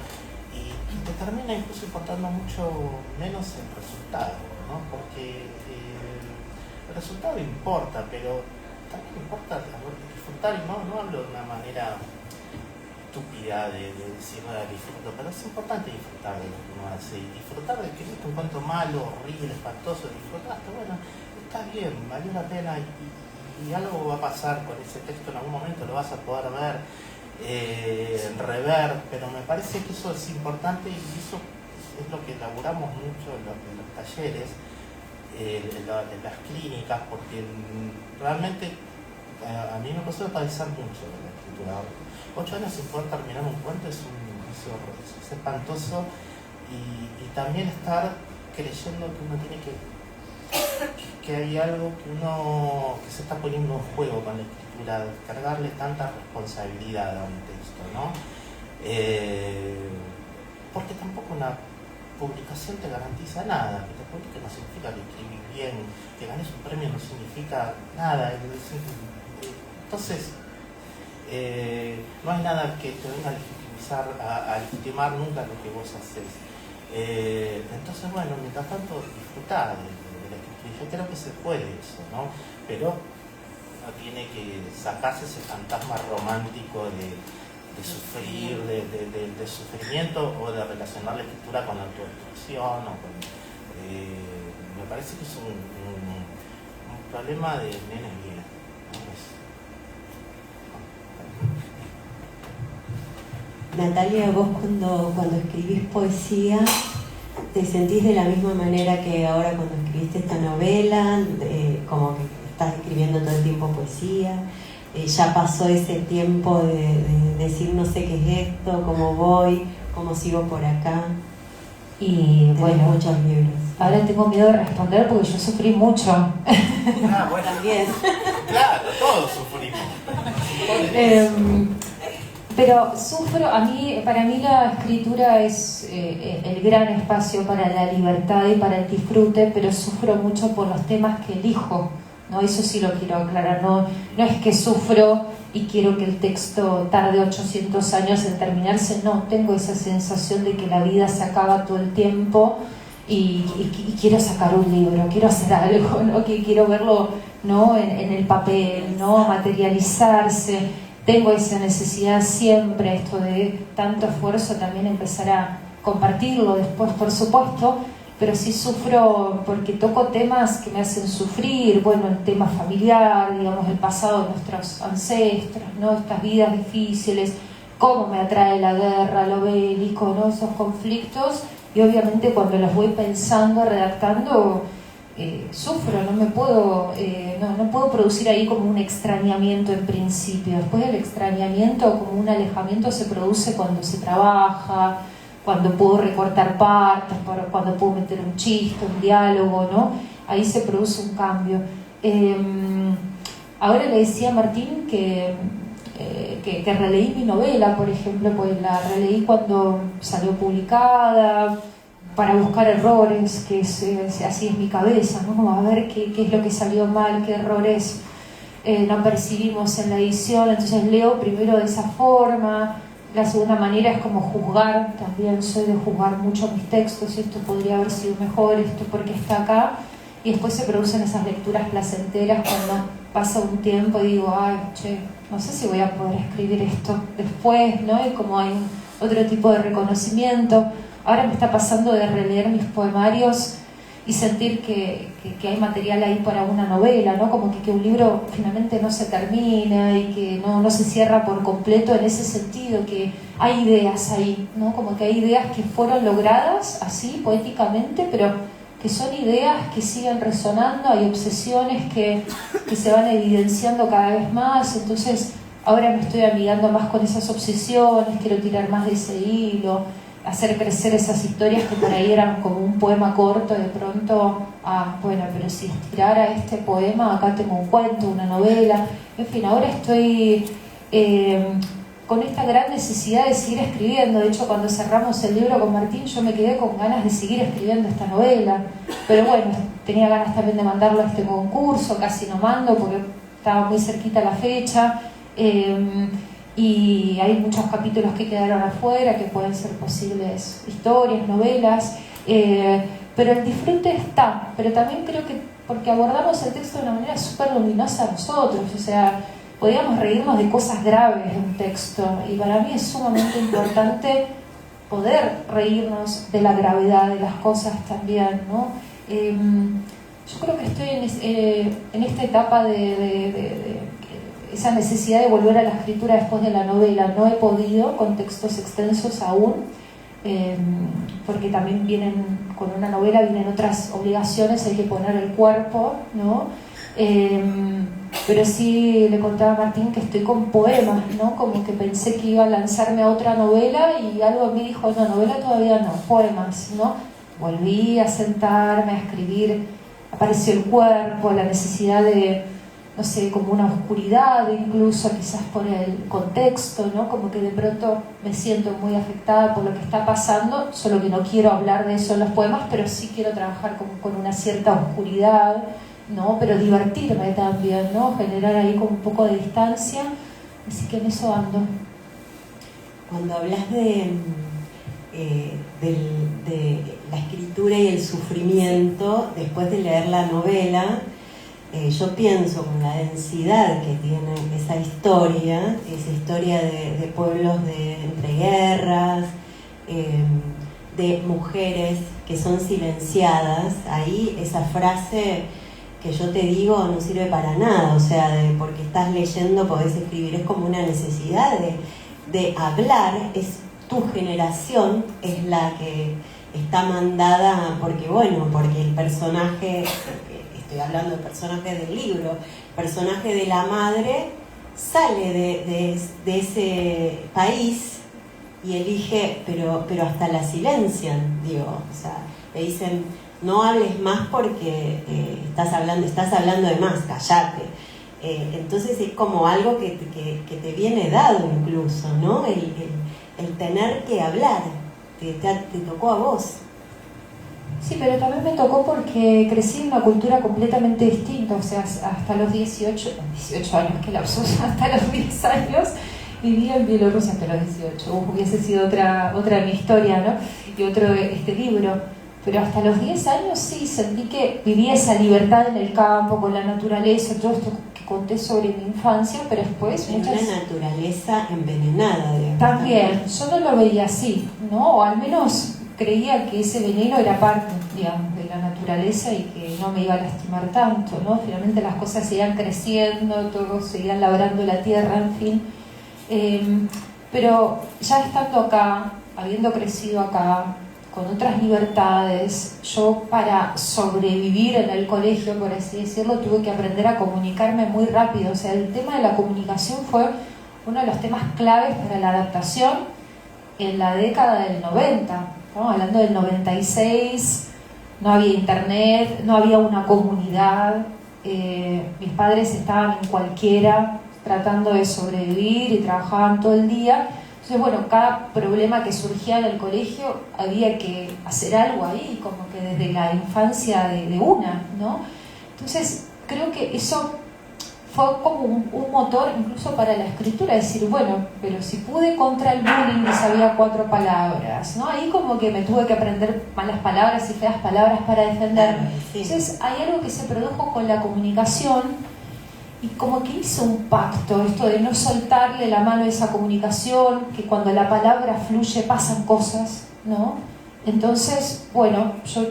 y te termina incluso importando mucho menos el resultado, ¿no? Porque el resultado importa, pero también importa disfrutar, y no hablo de una manera estúpida de decir nada, disfruto, pero es importante disfrutar de lo que uno hace, y disfrutar de que es un cuento malo, horrible, espantoso, disfrutaste, bueno, está bien, valió la pena y algo va a pasar con ese texto, en algún momento lo vas a poder ver, rever, pero me parece que eso es importante y eso es lo que elaboramos mucho en los talleres, en las clínicas, porque realmente a mí me pasó de padecer mucho de la escritura. 8 años sin poder terminar un cuento es espantoso, y también estar creyendo que uno tiene que hay algo que se está poniendo en juego con la escritura, cargarle tanta responsabilidad a un texto, ¿no? Porque tampoco una publicación te garantiza nada, que te publique no significa que escribís bien, que ganes un premio no significa nada. Entonces, no hay nada que te venga a legitimar nunca lo que vos haces. Entonces, bueno, mientras tanto, disfrutar de la escritura. Yo creo que se puede eso, ¿no? Pero uno tiene que sacarse ese fantasma romántico de sufrir, de sufrimiento, o de relacionar la escritura con la autodestrucción, o con, me parece que es un problema de nenes bien, ¿no? Natalia, vos cuando escribís poesía, ¿te sentís de la misma manera que ahora cuando escribiste esta novela? Como que estás escribiendo todo el tiempo poesía. Ya pasó ese tiempo de decir no sé qué es esto, cómo voy, cómo sigo por acá. Y bueno, muchos libros. Ahora tengo miedo de responder porque yo sufrí mucho. Bueno, también. Claro, todos sufrimos. Pero sufro, para mí la escritura es el gran espacio para la libertad y para el disfrute, pero sufro mucho por los temas que elijo, ¿no? Eso sí lo quiero aclarar, no es que sufro y quiero que el texto tarde 800 años en terminarse, no, tengo esa sensación de que la vida se acaba todo el tiempo y quiero sacar un libro, quiero hacer algo, ¿no? Que quiero verlo, ¿no? en el papel, ¿no? Materializarse. Tengo esa necesidad siempre, esto de tanto esfuerzo, también empezar a compartirlo después, por supuesto, pero sí sufro porque toco temas que me hacen sufrir, bueno, el tema familiar, digamos, el pasado de nuestros ancestros, ¿no? Estas vidas difíciles, cómo me atrae la guerra, lo bélico, ¿no? Esos conflictos, y obviamente cuando los voy pensando, redactando, sufro, no puedo producir ahí como un extrañamiento en principio. Después del extrañamiento, como un alejamiento, se produce cuando se trabaja, cuando puedo recortar partes, cuando puedo meter un chiste, un diálogo, ¿no? Ahí se produce un cambio. Ahora le decía a Martín que releí mi novela, por ejemplo, pues la releí cuando salió publicada, para buscar errores, que así es mi cabeza, ¿no? Como a ver qué es lo que salió mal, qué errores no percibimos en la edición. Entonces leo primero de esa forma. La segunda manera es como juzgar, también soy de juzgar mucho mis textos, y esto podría haber sido mejor, esto porque está acá, y después se producen esas lecturas placenteras cuando pasa un tiempo y digo, ay, che, no sé si voy a poder escribir esto después, ¿no? Y como hay otro tipo de reconocimiento. Ahora me está pasando de releer mis poemarios y sentir que hay material ahí para una novela, ¿no? Como que un libro finalmente no se termina y que no se cierra por completo, en ese sentido, que hay ideas ahí, ¿no? Como que hay ideas que fueron logradas así, poéticamente, pero que son ideas que siguen resonando, hay obsesiones que se van evidenciando cada vez más. Entonces ahora me estoy amigando más con esas obsesiones, quiero tirar más de ese hilo, hacer crecer esas historias que por ahí eran como un poema corto, de pronto, bueno, pero si estirara este poema, acá tengo un cuento, una novela. En fin, ahora estoy con esta gran necesidad de seguir escribiendo. De hecho, cuando cerramos el libro con Martín, yo me quedé con ganas de seguir escribiendo esta novela, pero bueno, tenía ganas también de mandarlo a este concurso, casi no mando porque estaba muy cerquita la fecha. Y hay muchos capítulos que quedaron afuera, que pueden ser posibles historias, novelas, pero el disfrute está, pero también creo que porque abordamos el texto de una manera súper luminosa nosotros, o sea, podíamos reírnos de cosas graves de un texto, y para mí es sumamente importante poder reírnos de la gravedad de las cosas también, ¿no? Yo creo que estoy en esta etapa de esa necesidad de volver a la escritura después de la novela. No he podido con textos extensos aún, porque también con una novela vienen otras obligaciones, hay que poner el cuerpo, ¿no? Pero sí le contaba a Martín que estoy con poemas, ¿no? Como que pensé que iba a lanzarme a otra novela y algo me dijo, no, novela todavía no, poemas, ¿no? Volví a sentarme, a escribir, apareció el cuerpo, la necesidad de, no sé, como una oscuridad incluso, quizás por el contexto, ¿no? Como que de pronto me siento muy afectada por lo que está pasando, solo que no quiero hablar de eso en los poemas, pero sí quiero trabajar con una cierta oscuridad, ¿no? Pero divertirme también, ¿no? Generar ahí como un poco de distancia, así que en eso ando. Cuando hablas de la escritura y el sufrimiento después de leer la novela, yo pienso con la densidad que tiene esa historia de pueblos de entreguerras, de mujeres que son silenciadas. Ahí esa frase que yo te digo no sirve para nada, o sea, porque estás leyendo podés escribir, es como una necesidad de hablar. Es tu generación es la que está mandada, porque el personaje, estoy hablando del personaje del libro, el personaje de la madre sale de ese país y elige, pero hasta la silencian, digo, o sea, le dicen, no hables más porque estás hablando de más, callate. Entonces es como algo que te viene dado incluso, ¿no? El tener que hablar, te tocó a vos. Sí, pero también me tocó porque crecí en una cultura completamente distinta, o sea, hasta los 18 años, qué lapso, hasta los 10 años vivía en Bielorrusia hasta los 18, hubiese sido otra mi historia, ¿no? Y otro libro, pero hasta los 10 años sí sentí que vivía esa libertad en el campo, con la naturaleza, todo esto que conté sobre mi infancia, pero después una naturaleza envenenada, digamos. También, yo no lo veía así, ¿no? O al menos creía que ese veneno era parte, digamos, de la naturaleza y que no me iba a lastimar tanto, ¿no? Finalmente las cosas seguían creciendo, todos seguían labrando la tierra, en fin. Pero ya estando acá, habiendo crecido acá, con otras libertades, yo para sobrevivir en el colegio, por así decirlo, tuve que aprender a comunicarme muy rápido. O sea, el tema de la comunicación fue uno de los temas claves para la adaptación en la década del 90. Estamos hablando del 96, no había internet, no había una comunidad, mis padres estaban en cualquiera tratando de sobrevivir y trabajaban todo el día. Entonces, bueno, cada problema que surgía en el colegio había que hacer algo ahí, como que desde la infancia de una, ¿no? Entonces, creo que eso fue como un motor incluso para la escritura, decir, bueno, pero si pude contra el bullying y sabía 4 palabras, ¿no? Ahí como que me tuve que aprender malas palabras y feas palabras para defenderme. Sí. Entonces, hay algo que se produjo con la comunicación y como que hizo un pacto, esto de no soltarle la mano a esa comunicación, que cuando la palabra fluye pasan cosas, ¿no? Entonces, bueno, yo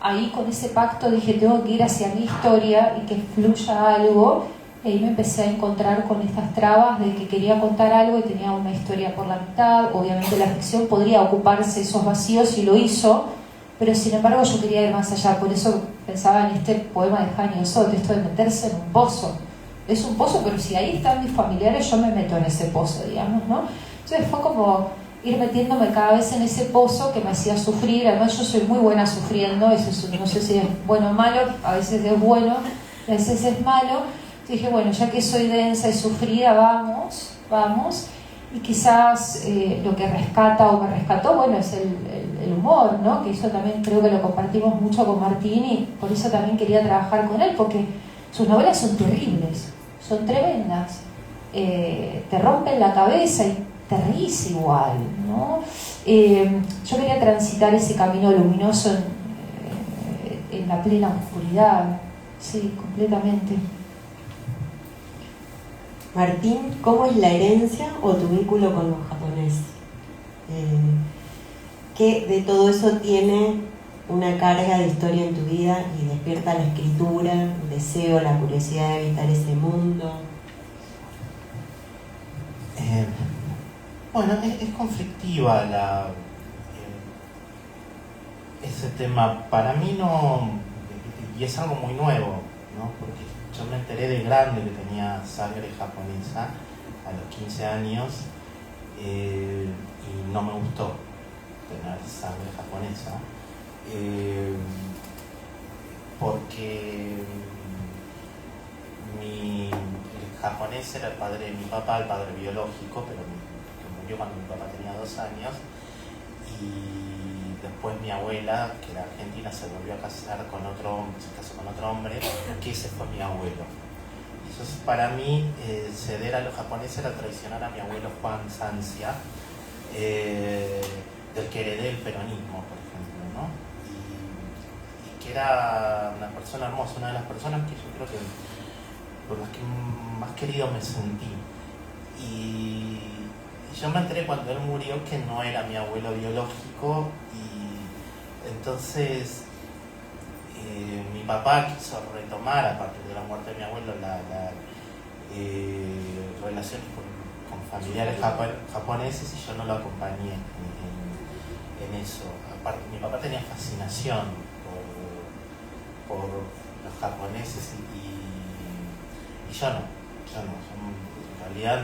ahí con ese pacto dije, tengo que ir hacia mi historia y que fluya algo. Y ahí me empecé a encontrar con estas trabas de que quería contar algo y tenía una historia por la mitad. Obviamente la ficción podría ocuparse esos vacíos y lo hizo, pero sin embargo yo quería ir más allá. Por eso pensaba en este poema de Jani Osot, esto de meterse en un pozo. Es un pozo, pero si ahí están mis familiares, yo me meto en ese pozo, digamos, ¿no? Entonces fue como ir metiéndome cada vez en ese pozo que me hacía sufrir. Además yo soy muy buena sufriendo, eso no sé si es bueno o malo, a veces es bueno, a veces es malo. Dije, bueno, ya que soy densa y sufrida, vamos. Y quizás lo que rescata o me rescató, bueno, es el humor, ¿no? Que eso también creo que lo compartimos mucho con Martín y por eso también quería trabajar con él, porque sus novelas son terribles, son tremendas. te rompen la cabeza y te ríes igual, ¿no? Yo quería transitar ese camino luminoso en la plena oscuridad, sí, completamente. Martín, ¿cómo es la herencia o tu vínculo con los japoneses? ¿Qué de todo eso tiene una carga de historia en tu vida y despierta la escritura, el deseo, la curiosidad de habitar ese mundo? Bueno, es conflictiva ese tema. Para mí no, y es algo muy nuevo, ¿no? Porque yo me enteré de grande que tenía sangre japonesa a los 15 años y no me gustó tener sangre japonesa porque el japonés era el padre de mi papá, el padre biológico, pero que murió cuando mi papá tenía 2 años, y después mi abuela, que era argentina, se volvió a casar con otro hombre, se casó con otro hombre, que ese fue mi abuelo. Entonces para mí ceder a los japoneses era traicionar a mi abuelo Juan Sancia, del que heredé el peronismo, por ejemplo, ¿no? Y que era una persona hermosa, una de las personas que yo creo que por las que más querido me sentí. Y yo me enteré cuando él murió que no era mi abuelo biológico, y entonces mi papá quiso retomar a partir de la muerte de mi abuelo relaciones con familiares japoneses, y yo no lo acompañé en eso. Aparte, mi papá tenía fascinación por los japoneses y yo no, en realidad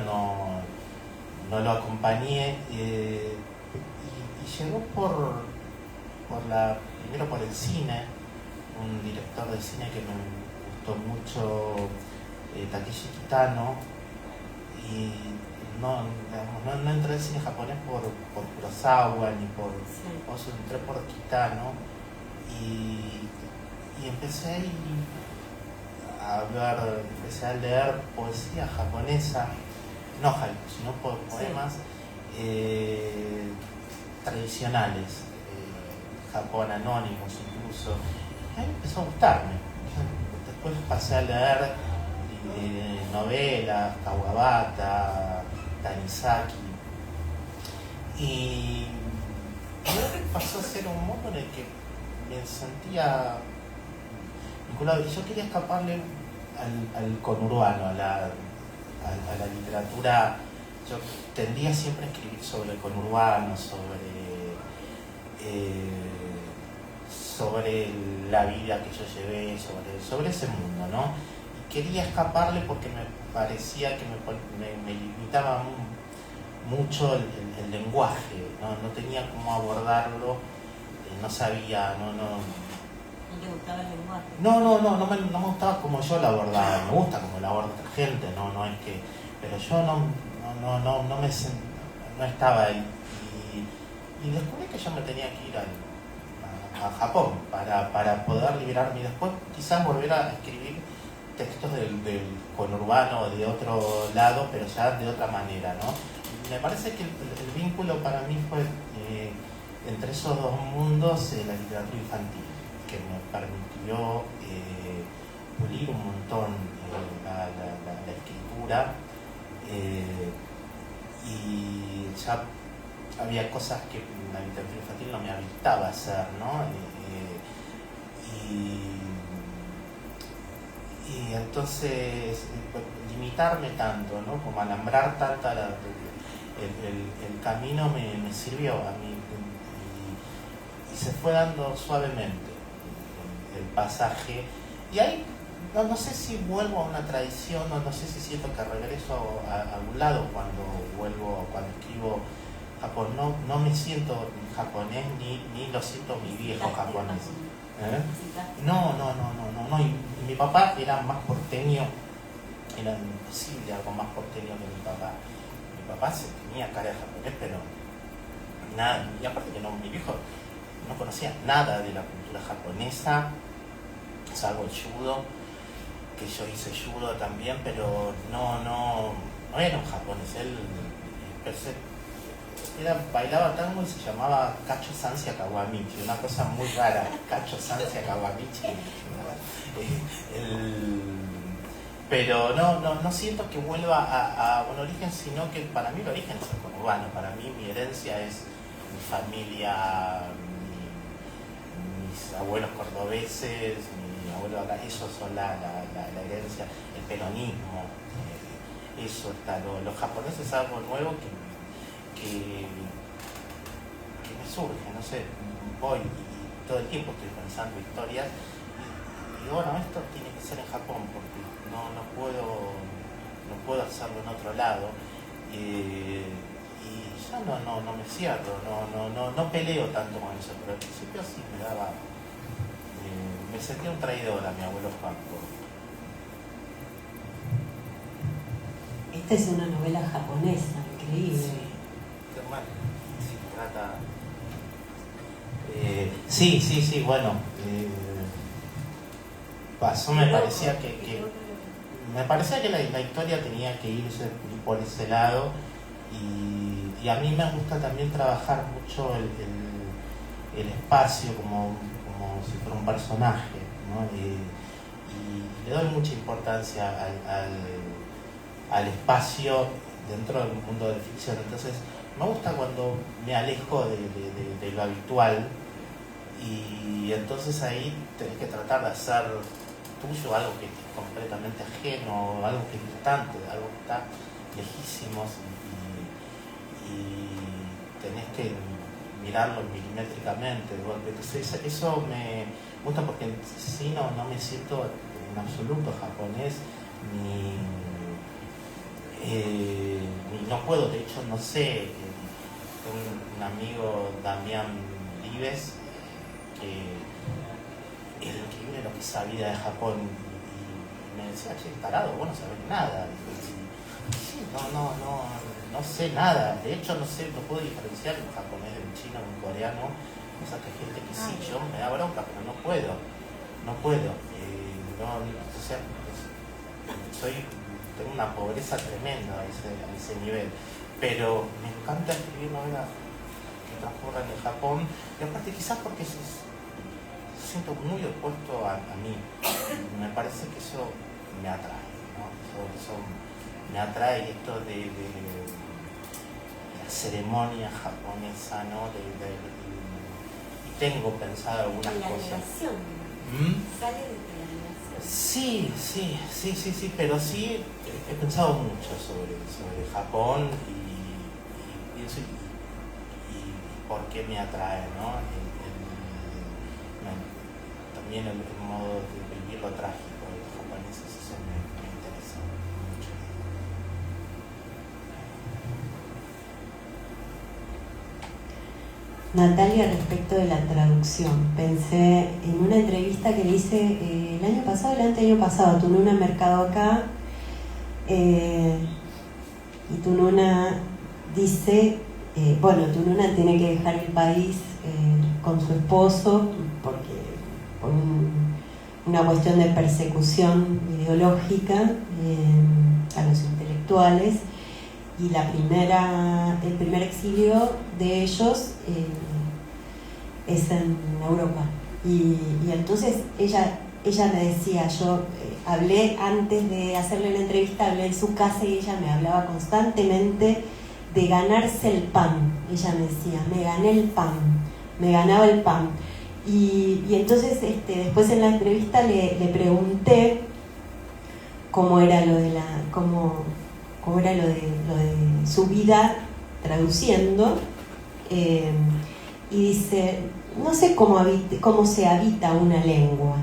no lo acompañé, y llegó primero por el cine, un director de cine que me gustó mucho, Takeshi Kitano, y no entré al cine japonés por Kurosawa ni por Ozu, entré por Kitano, y empecé a leer poesía japonesa, no haiku, sino poemas tradicionales, Japón anónimos incluso. A mí empezó a gustarme. Después pasé a leer novelas, Kawabata, Tanizaki, y pasó a ser un mundo en el que me sentía vinculado, y yo quería escaparle al conurbano, a la literatura. Yo tendía siempre a escribir sobre el conurbano, sobre la vida que yo llevé, sobre ese mundo, ¿no? Y quería escaparle porque me parecía que me limitaba mucho el lenguaje, ¿no? No tenía cómo abordarlo, no sabía, ¿No te gustaba el lenguaje? No me gustaba como yo lo abordaba. Me gusta como lo aborda otra gente, no es que, pero yo no estaba ahí, y descubrí que yo me tenía que ir a Japón para poder liberarme, y después quizás volver a escribir textos del conurbano o de otro lado, pero ya de otra manera, ¿no? Me parece que el vínculo para mí fue entre esos dos mundos, la literatura infantil, que me permitió pulir un montón la escritura, y ya había cosas que la literatura infantil no me habilitaba a hacer, ¿no? Y entonces limitarme tanto, ¿no? Como alambrar tanto el camino me sirvió a mí, y se fue dando suavemente el pasaje, y ahí no sé si vuelvo a una tradición, no sé si siento que regreso a algún lado cuando escribo Japón. No me siento japonés, ni lo siento mi viejo japonés. No, y mi papá era más porteño, era imposible algo más porteño que mi papá. Mi papá se tenía cara de japonés, pero nada, y aparte que mi viejo no conocía nada de la cultura japonesa, salvo el judo, que yo hice judo también, pero no era un japonés, él bailaba tango y se llamaba Kacho Sansia Kawamichi, una cosa muy rara, Kacho Sansia Kawamichi. Pero no siento que vuelva a un origen, sino que para mí el origen es el conurbano. Para mí mi herencia es mi familia, mis abuelos cordobeses, mi abuelo acá, eso son la herencia, el peronismo, eso está. Los japoneses es algo nuevo que me surge, no sé, voy y todo el tiempo estoy pensando historias y bueno, esto tiene que ser en Japón porque no puedo hacerlo en otro lado y ya no me cierro, no peleo tanto con eso, pero al principio sí me sentía un traidor a mi abuelo Juan. Esta es una novela japonesa, increíble. Sí. Sí, bueno, pasó, me parecía que la historia tenía que irse por ese lado y a mí me gusta también trabajar mucho el espacio como si fuera un personaje, ¿no? Y le doy mucha importancia al espacio dentro del mundo de la ficción, entonces me gusta cuando me alejo de lo habitual y entonces ahí tenés que tratar de hacer tuyo algo que es completamente ajeno, algo que es distante, algo que está lejísimo y tenés que mirarlo milimétricamente de golpe. Entonces eso me gusta porque si no me siento en absoluto japonés ni no puedo, de hecho no sé, un amigo Damián Vives que es increíble lo que sabía de Japón y me decía, che, tarado, vos no sabés nada. Y sí, no sé nada, de hecho no puedo diferenciar un japonés de un chino, de un coreano, o sea que hay gente que sí, yo me da bronca, pero no puedo, o sea, tengo una pobreza tremenda a ese nivel, pero me encanta escribir novelas que transcurran en Japón y aparte quizás porque siento muy opuesto a mí, me parece que eso me atrae, ¿no? Eso me atrae esto de la ceremonia japonesa, ¿no? Y tengo pensado algunas cosas. Sale de Sí, pero sí he pensado mucho sobre Japón y pienso y por qué me atrae, ¿no? También el modo de vivir lo trágico de los japoneses, eso me interesa mucho. Natalia, respecto de la traducción, pensé en una entrevista que le hice el año pasado, el año pasado, Tununa Mercado acá, y Tununa dice, Tununa tiene que dejar el país con su esposo por una cuestión de persecución ideológica a los intelectuales. Y el primer exilio de ellos es en Europa. Y entonces ella me decía, yo hablé antes de hacerle la entrevista, hablé en su casa y ella me hablaba constantemente de ganarse el pan. Ella me decía, me gané el pan, me ganaba el pan. Y entonces después en la entrevista le pregunté cómo era lo de su vida traduciendo, y dice, no sé cómo se habita una lengua.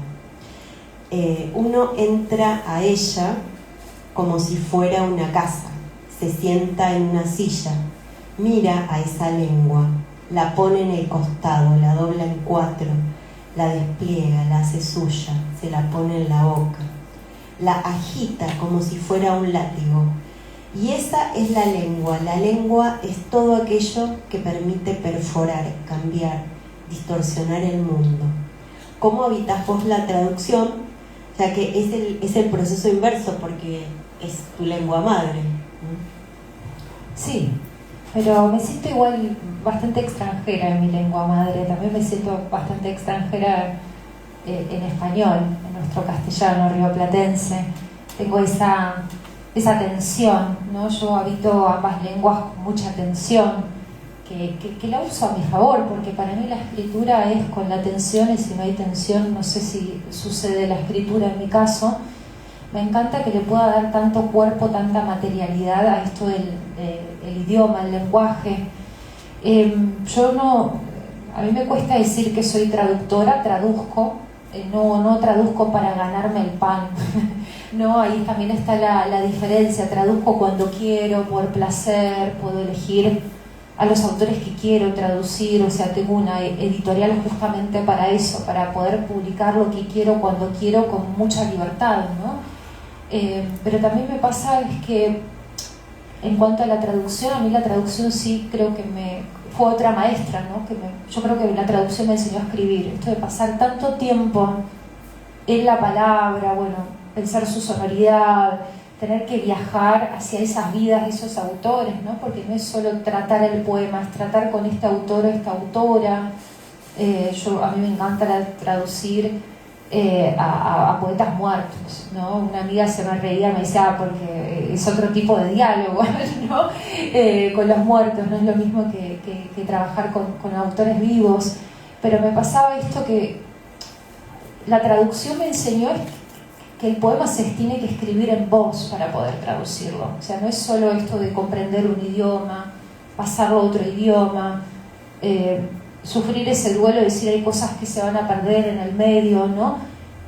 Uno entra a ella como si fuera una casa, se sienta en una silla, mira a esa lengua, la pone en el costado, la dobla en 4, la despliega, la hace suya, se la pone en la boca, la agita como si fuera un látigo. Y esa es la lengua. La lengua es todo aquello que permite perforar, cambiar, distorsionar el mundo. ¿Cómo habitas vos la traducción? Ya que es el proceso inverso, porque es tu lengua madre, Sí, pero me siento igual bastante extranjera en mi lengua madre, también me siento bastante extranjera en español, en nuestro castellano rioplatense. Tengo esa tensión, ¿no? Yo habito ambas lenguas con mucha tensión, que la uso a mi favor, porque para mí la escritura es con la tensión, y si no hay tensión, no sé si sucede la escritura en mi caso. Me encanta que le pueda dar tanto cuerpo, tanta materialidad a esto del el idioma, el lenguaje. A mí me cuesta decir que soy traductora, traduzco, no traduzco para ganarme el pan. No, ahí también está la diferencia. Traduzco cuando quiero, por placer, puedo elegir a los autores que quiero traducir, o sea, tengo una editorial justamente para eso, para poder publicar lo que quiero cuando quiero con mucha libertad, ¿no? Pero también me pasa es que en cuanto a la traducción, a mí la traducción sí creo que fue otra maestra, ¿no? Yo creo que la traducción me enseñó a escribir, esto de pasar tanto tiempo en la palabra, bueno, pensar su sonoridad, tener que viajar hacia esas vidas de esos autores, ¿no? Porque no es solo tratar el poema, es tratar con este autor o esta autora. A mí me encanta traducir a poetas muertos, ¿no? Una amiga se me reía, me decía, porque es otro tipo de diálogo, ¿no? Con los muertos, no es lo mismo que trabajar con autores vivos. Pero me pasaba esto que la traducción me enseñó que el poema se tiene que escribir en voz para poder traducirlo. O sea, no es solo esto de comprender un idioma, pasarlo a otro idioma, sufrir ese duelo de decir hay cosas que se van a perder en el medio, ¿no?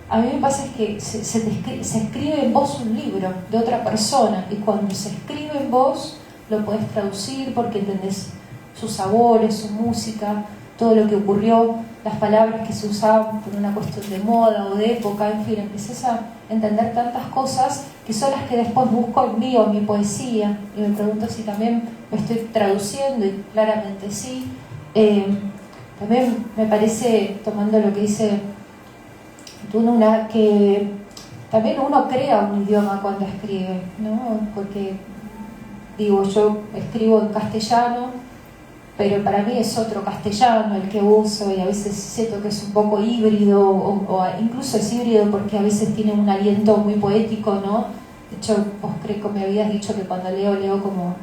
A mí me pasa es que se escribe en voz un libro de otra persona, y cuando se escribe en voz lo podés traducir porque entendés sus sabores, su música, todo lo que ocurrió, las palabras que se usaban por una cuestión de moda o de época, en fin, empecés a entender tantas cosas que son las que después busco en mí o en mi poesía, y me pregunto si también me estoy traduciendo, y claramente sí. También me parece, tomando lo que dice Tununa, que también uno crea un idioma cuando escribe, ¿no? Porque, digo, yo escribo en castellano, pero para mí es otro castellano el que uso, y a veces siento que es un poco híbrido, o incluso es híbrido porque a veces tiene un aliento muy poético, ¿no? De hecho, vos creo que me habías dicho que cuando leo como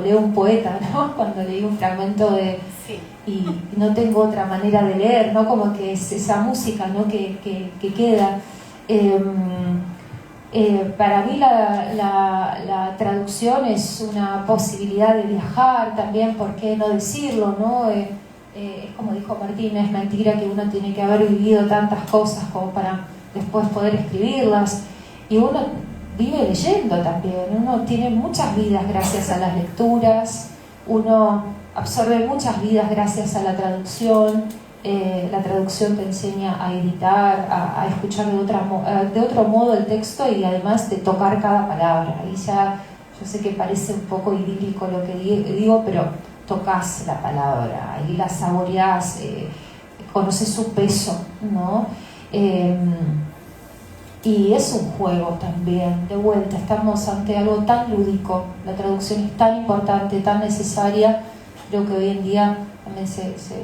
leo un poeta, ¿no? Cuando leí un fragmento de... Sí. Y no tengo otra manera de leer, ¿no? Como que es esa música, ¿no? que queda. Para mí la traducción es una posibilidad de viajar también, ¿por qué no decirlo, no? Es como dijo Martín, es mentira que uno tiene que haber vivido tantas cosas como para después poder escribirlas, y uno vive leyendo también, uno tiene muchas vidas gracias a las lecturas, uno absorbe muchas vidas gracias a la traducción. La traducción te enseña a editar, a escuchar de otro modo el texto, y además de tocar cada palabra. Ahí ya, yo sé que parece un poco idílico lo que digo, pero tocas la palabra, ahí la saboreás, conoces su peso, ¿no? Y es un juego también, de vuelta, estamos ante algo tan lúdico, la traducción es tan importante, tan necesaria. Creo que hoy en día también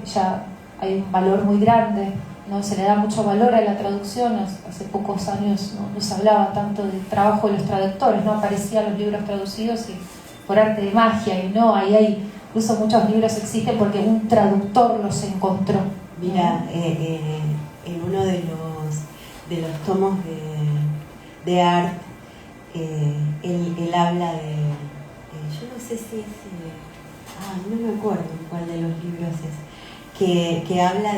ya hay un valor muy grande, ¿no? Se le da mucho valor a la traducción. Hace pocos años no se hablaba tanto del trabajo de los traductores, no aparecían los libros traducidos y por arte de magia, y no, ahí hay incluso muchos libros existen porque un traductor los encontró. Mira, en uno de los tomos de Art, él habla de, yo no sé si es, no me acuerdo cuál de los libros es, que habla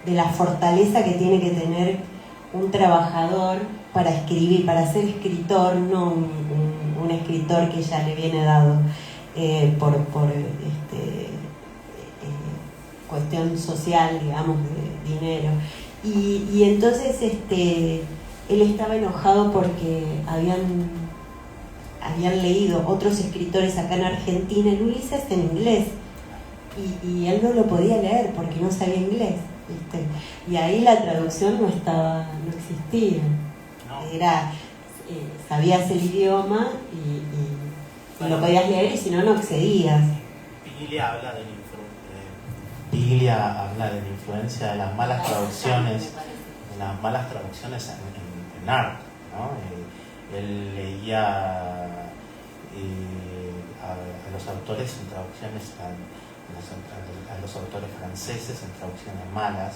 de la fortaleza que tiene que tener un trabajador para escribir, para ser escritor, no un escritor que ya le viene dado por cuestión social, digamos, de dinero. Y entonces él estaba enojado porque habían leído otros escritores acá en Argentina el Ulises en inglés, y él no lo podía leer porque no sabía inglés, ¿viste? Y ahí la traducción no existía. Era, sabías el idioma Y lo podías leer y si no, no accedías. Piglia habla de la influencia de las malas traducciones, en arte, ¿no? Él leía a los autores en traducciones, a los autores franceses en traducciones malas,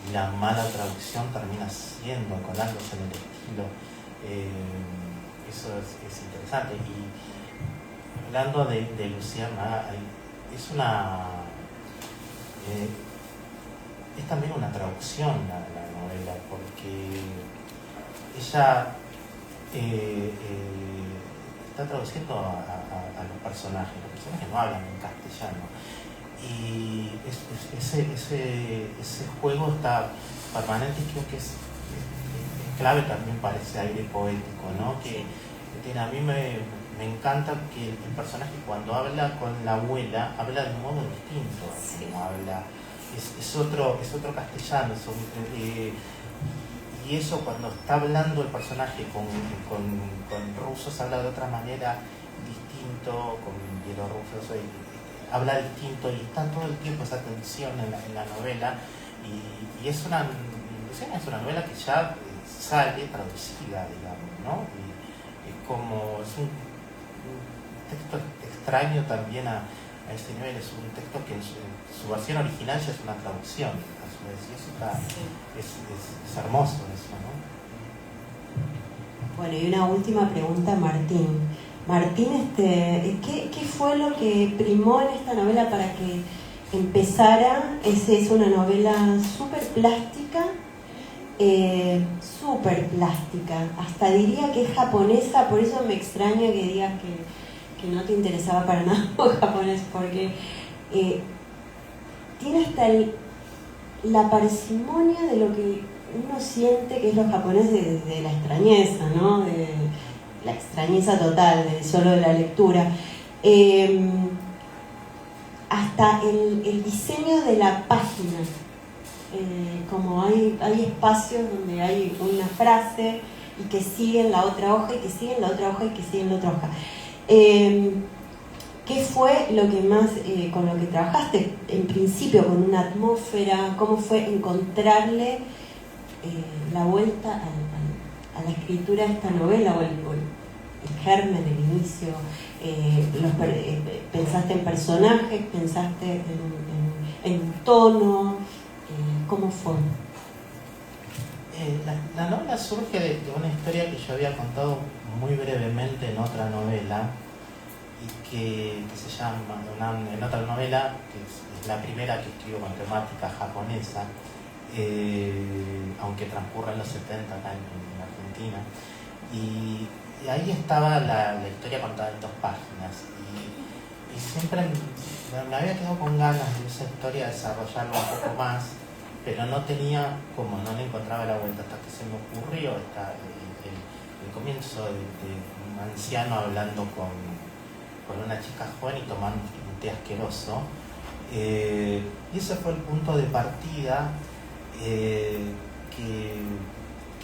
y la mala traducción termina siendo, colándose en el estilo. Eso es interesante. Y hablando de Luciana, es también una traducción la novela, porque ella está traduciendo a los personajes no hablan en castellano, y ese juego está permanente, y creo que es clave también para ese aire poético, ¿no? Que tiene. A mí me encanta que el personaje, cuando habla con la abuela, habla de un modo distinto a como habla. Es otro castellano. Y eso, cuando está hablando el personaje con rusos, habla de otra manera distinto, con bielorrusos habla distinto, y está todo el tiempo esa tensión en la novela. Y es una novela que ya sale traducida, digamos, ¿no? Y es un texto extraño también a este nivel. Es un texto que en su versión original ya es una traducción, a su vez, y eso es hermoso, eso, ¿no? Bueno, y una última pregunta, Martín. Martín, ¿qué fue lo que primó en esta novela para que empezara? Es una novela súper plástica, hasta diría que es japonesa, por eso me extraña que digas que no te interesaba para nada el japonés, porque tiene hasta la parsimonia de lo que uno siente que es lo japonés, de la extrañeza, ¿no? De la extrañeza total, solo de la lectura. Hasta el diseño de la página. Como hay espacios donde hay una frase y que sigue en la otra hoja, y que sigue en la otra hoja, y que sigue en la otra hoja. ¿Qué fue lo que más, con lo que trabajaste en principio, con una atmósfera? ¿Cómo fue encontrarle la vuelta a la escritura de esta novela, o el germen, el inicio? ¿Pensaste en personajes? ¿Pensaste en un tono? ¿Cómo fue? La novela surge de una historia que yo había contado muy brevemente en otra novela, y que se llama, en otra novela, que es la primera que escribo con temática japonesa, aunque transcurra en los 70 acá en Argentina, y ahí estaba la historia contada en 2 páginas, y siempre me había quedado con ganas de esa historia, desarrollarla un poco más, pero no le encontraba la vuelta, hasta que se me ocurrió el comienzo de un anciano hablando con una chica joven y tomando un té asqueroso, y ese fue el punto de partida, que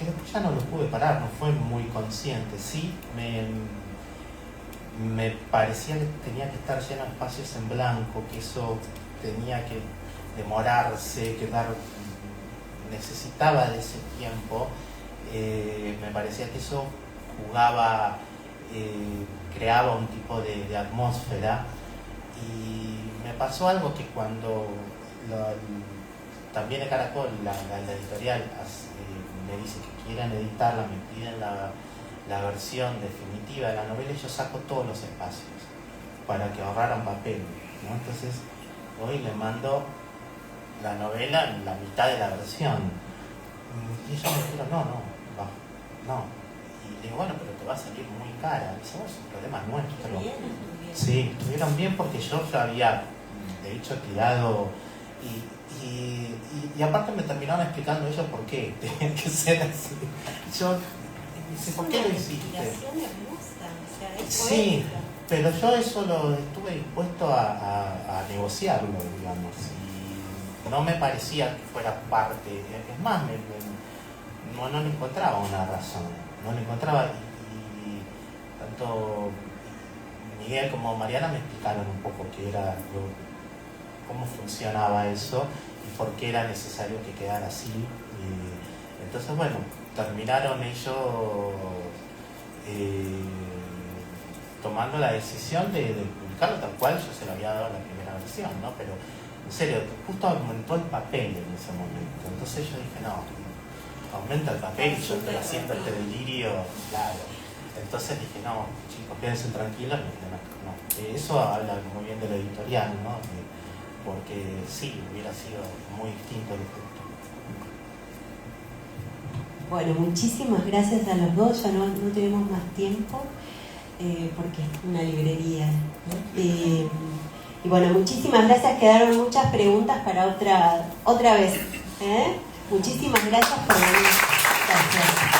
después ya no lo pude parar, no fue muy consciente. Sí, me parecía que tenía que estar lleno de espacios en blanco, que eso tenía que demorarse, necesitaba de ese tiempo. Me parecía que eso jugaba, creaba un tipo de atmósfera, y me pasó algo que cuando también de Caracol, la editorial, me dice que quieren editarla, me piden la versión definitiva de la novela, y yo saco todos los espacios para que ahorraran papel, ¿no? Entonces hoy le mando la novela en la mitad de la versión, y ellos me dijeron no, y le digo, bueno, pero te va a salir muy cara. Y dice, bueno, es un problema nuestro. Sí, estuvieron bien, porque yo ya había de hecho tirado, y aparte me terminaron explicando ellos por qué tenía que ser así. Yo dice, ¿por qué lo hiciste? Sí, pero yo eso lo estuve dispuesto a negociarlo, digamos, y no me parecía que fuera parte. Es más, no le encontraba una razón, no le encontraba, y Miguel como Mariana me explicaron un poco cómo funcionaba eso y por qué era necesario que quedara así. Y entonces, bueno, terminaron ellos tomando la decisión de publicarlo tal cual yo se lo había dado en la primera versión, ¿no? Pero en serio, justo aumentó el papel en ese momento. Entonces yo dije, no, aumenta el papel y yo estoy haciendo este delirio, claro. Entonces dije, no, chicos, quédense tranquilos. No. Eso habla muy bien de la editorial, ¿no? Porque sí, hubiera sido muy distinto el efecto. Bueno, muchísimas gracias a los dos, ya no tenemos más tiempo, porque es una librería, ¿no? Y bueno, muchísimas gracias, quedaron muchas preguntas para otra vez. Muchísimas gracias por venir. Gracias.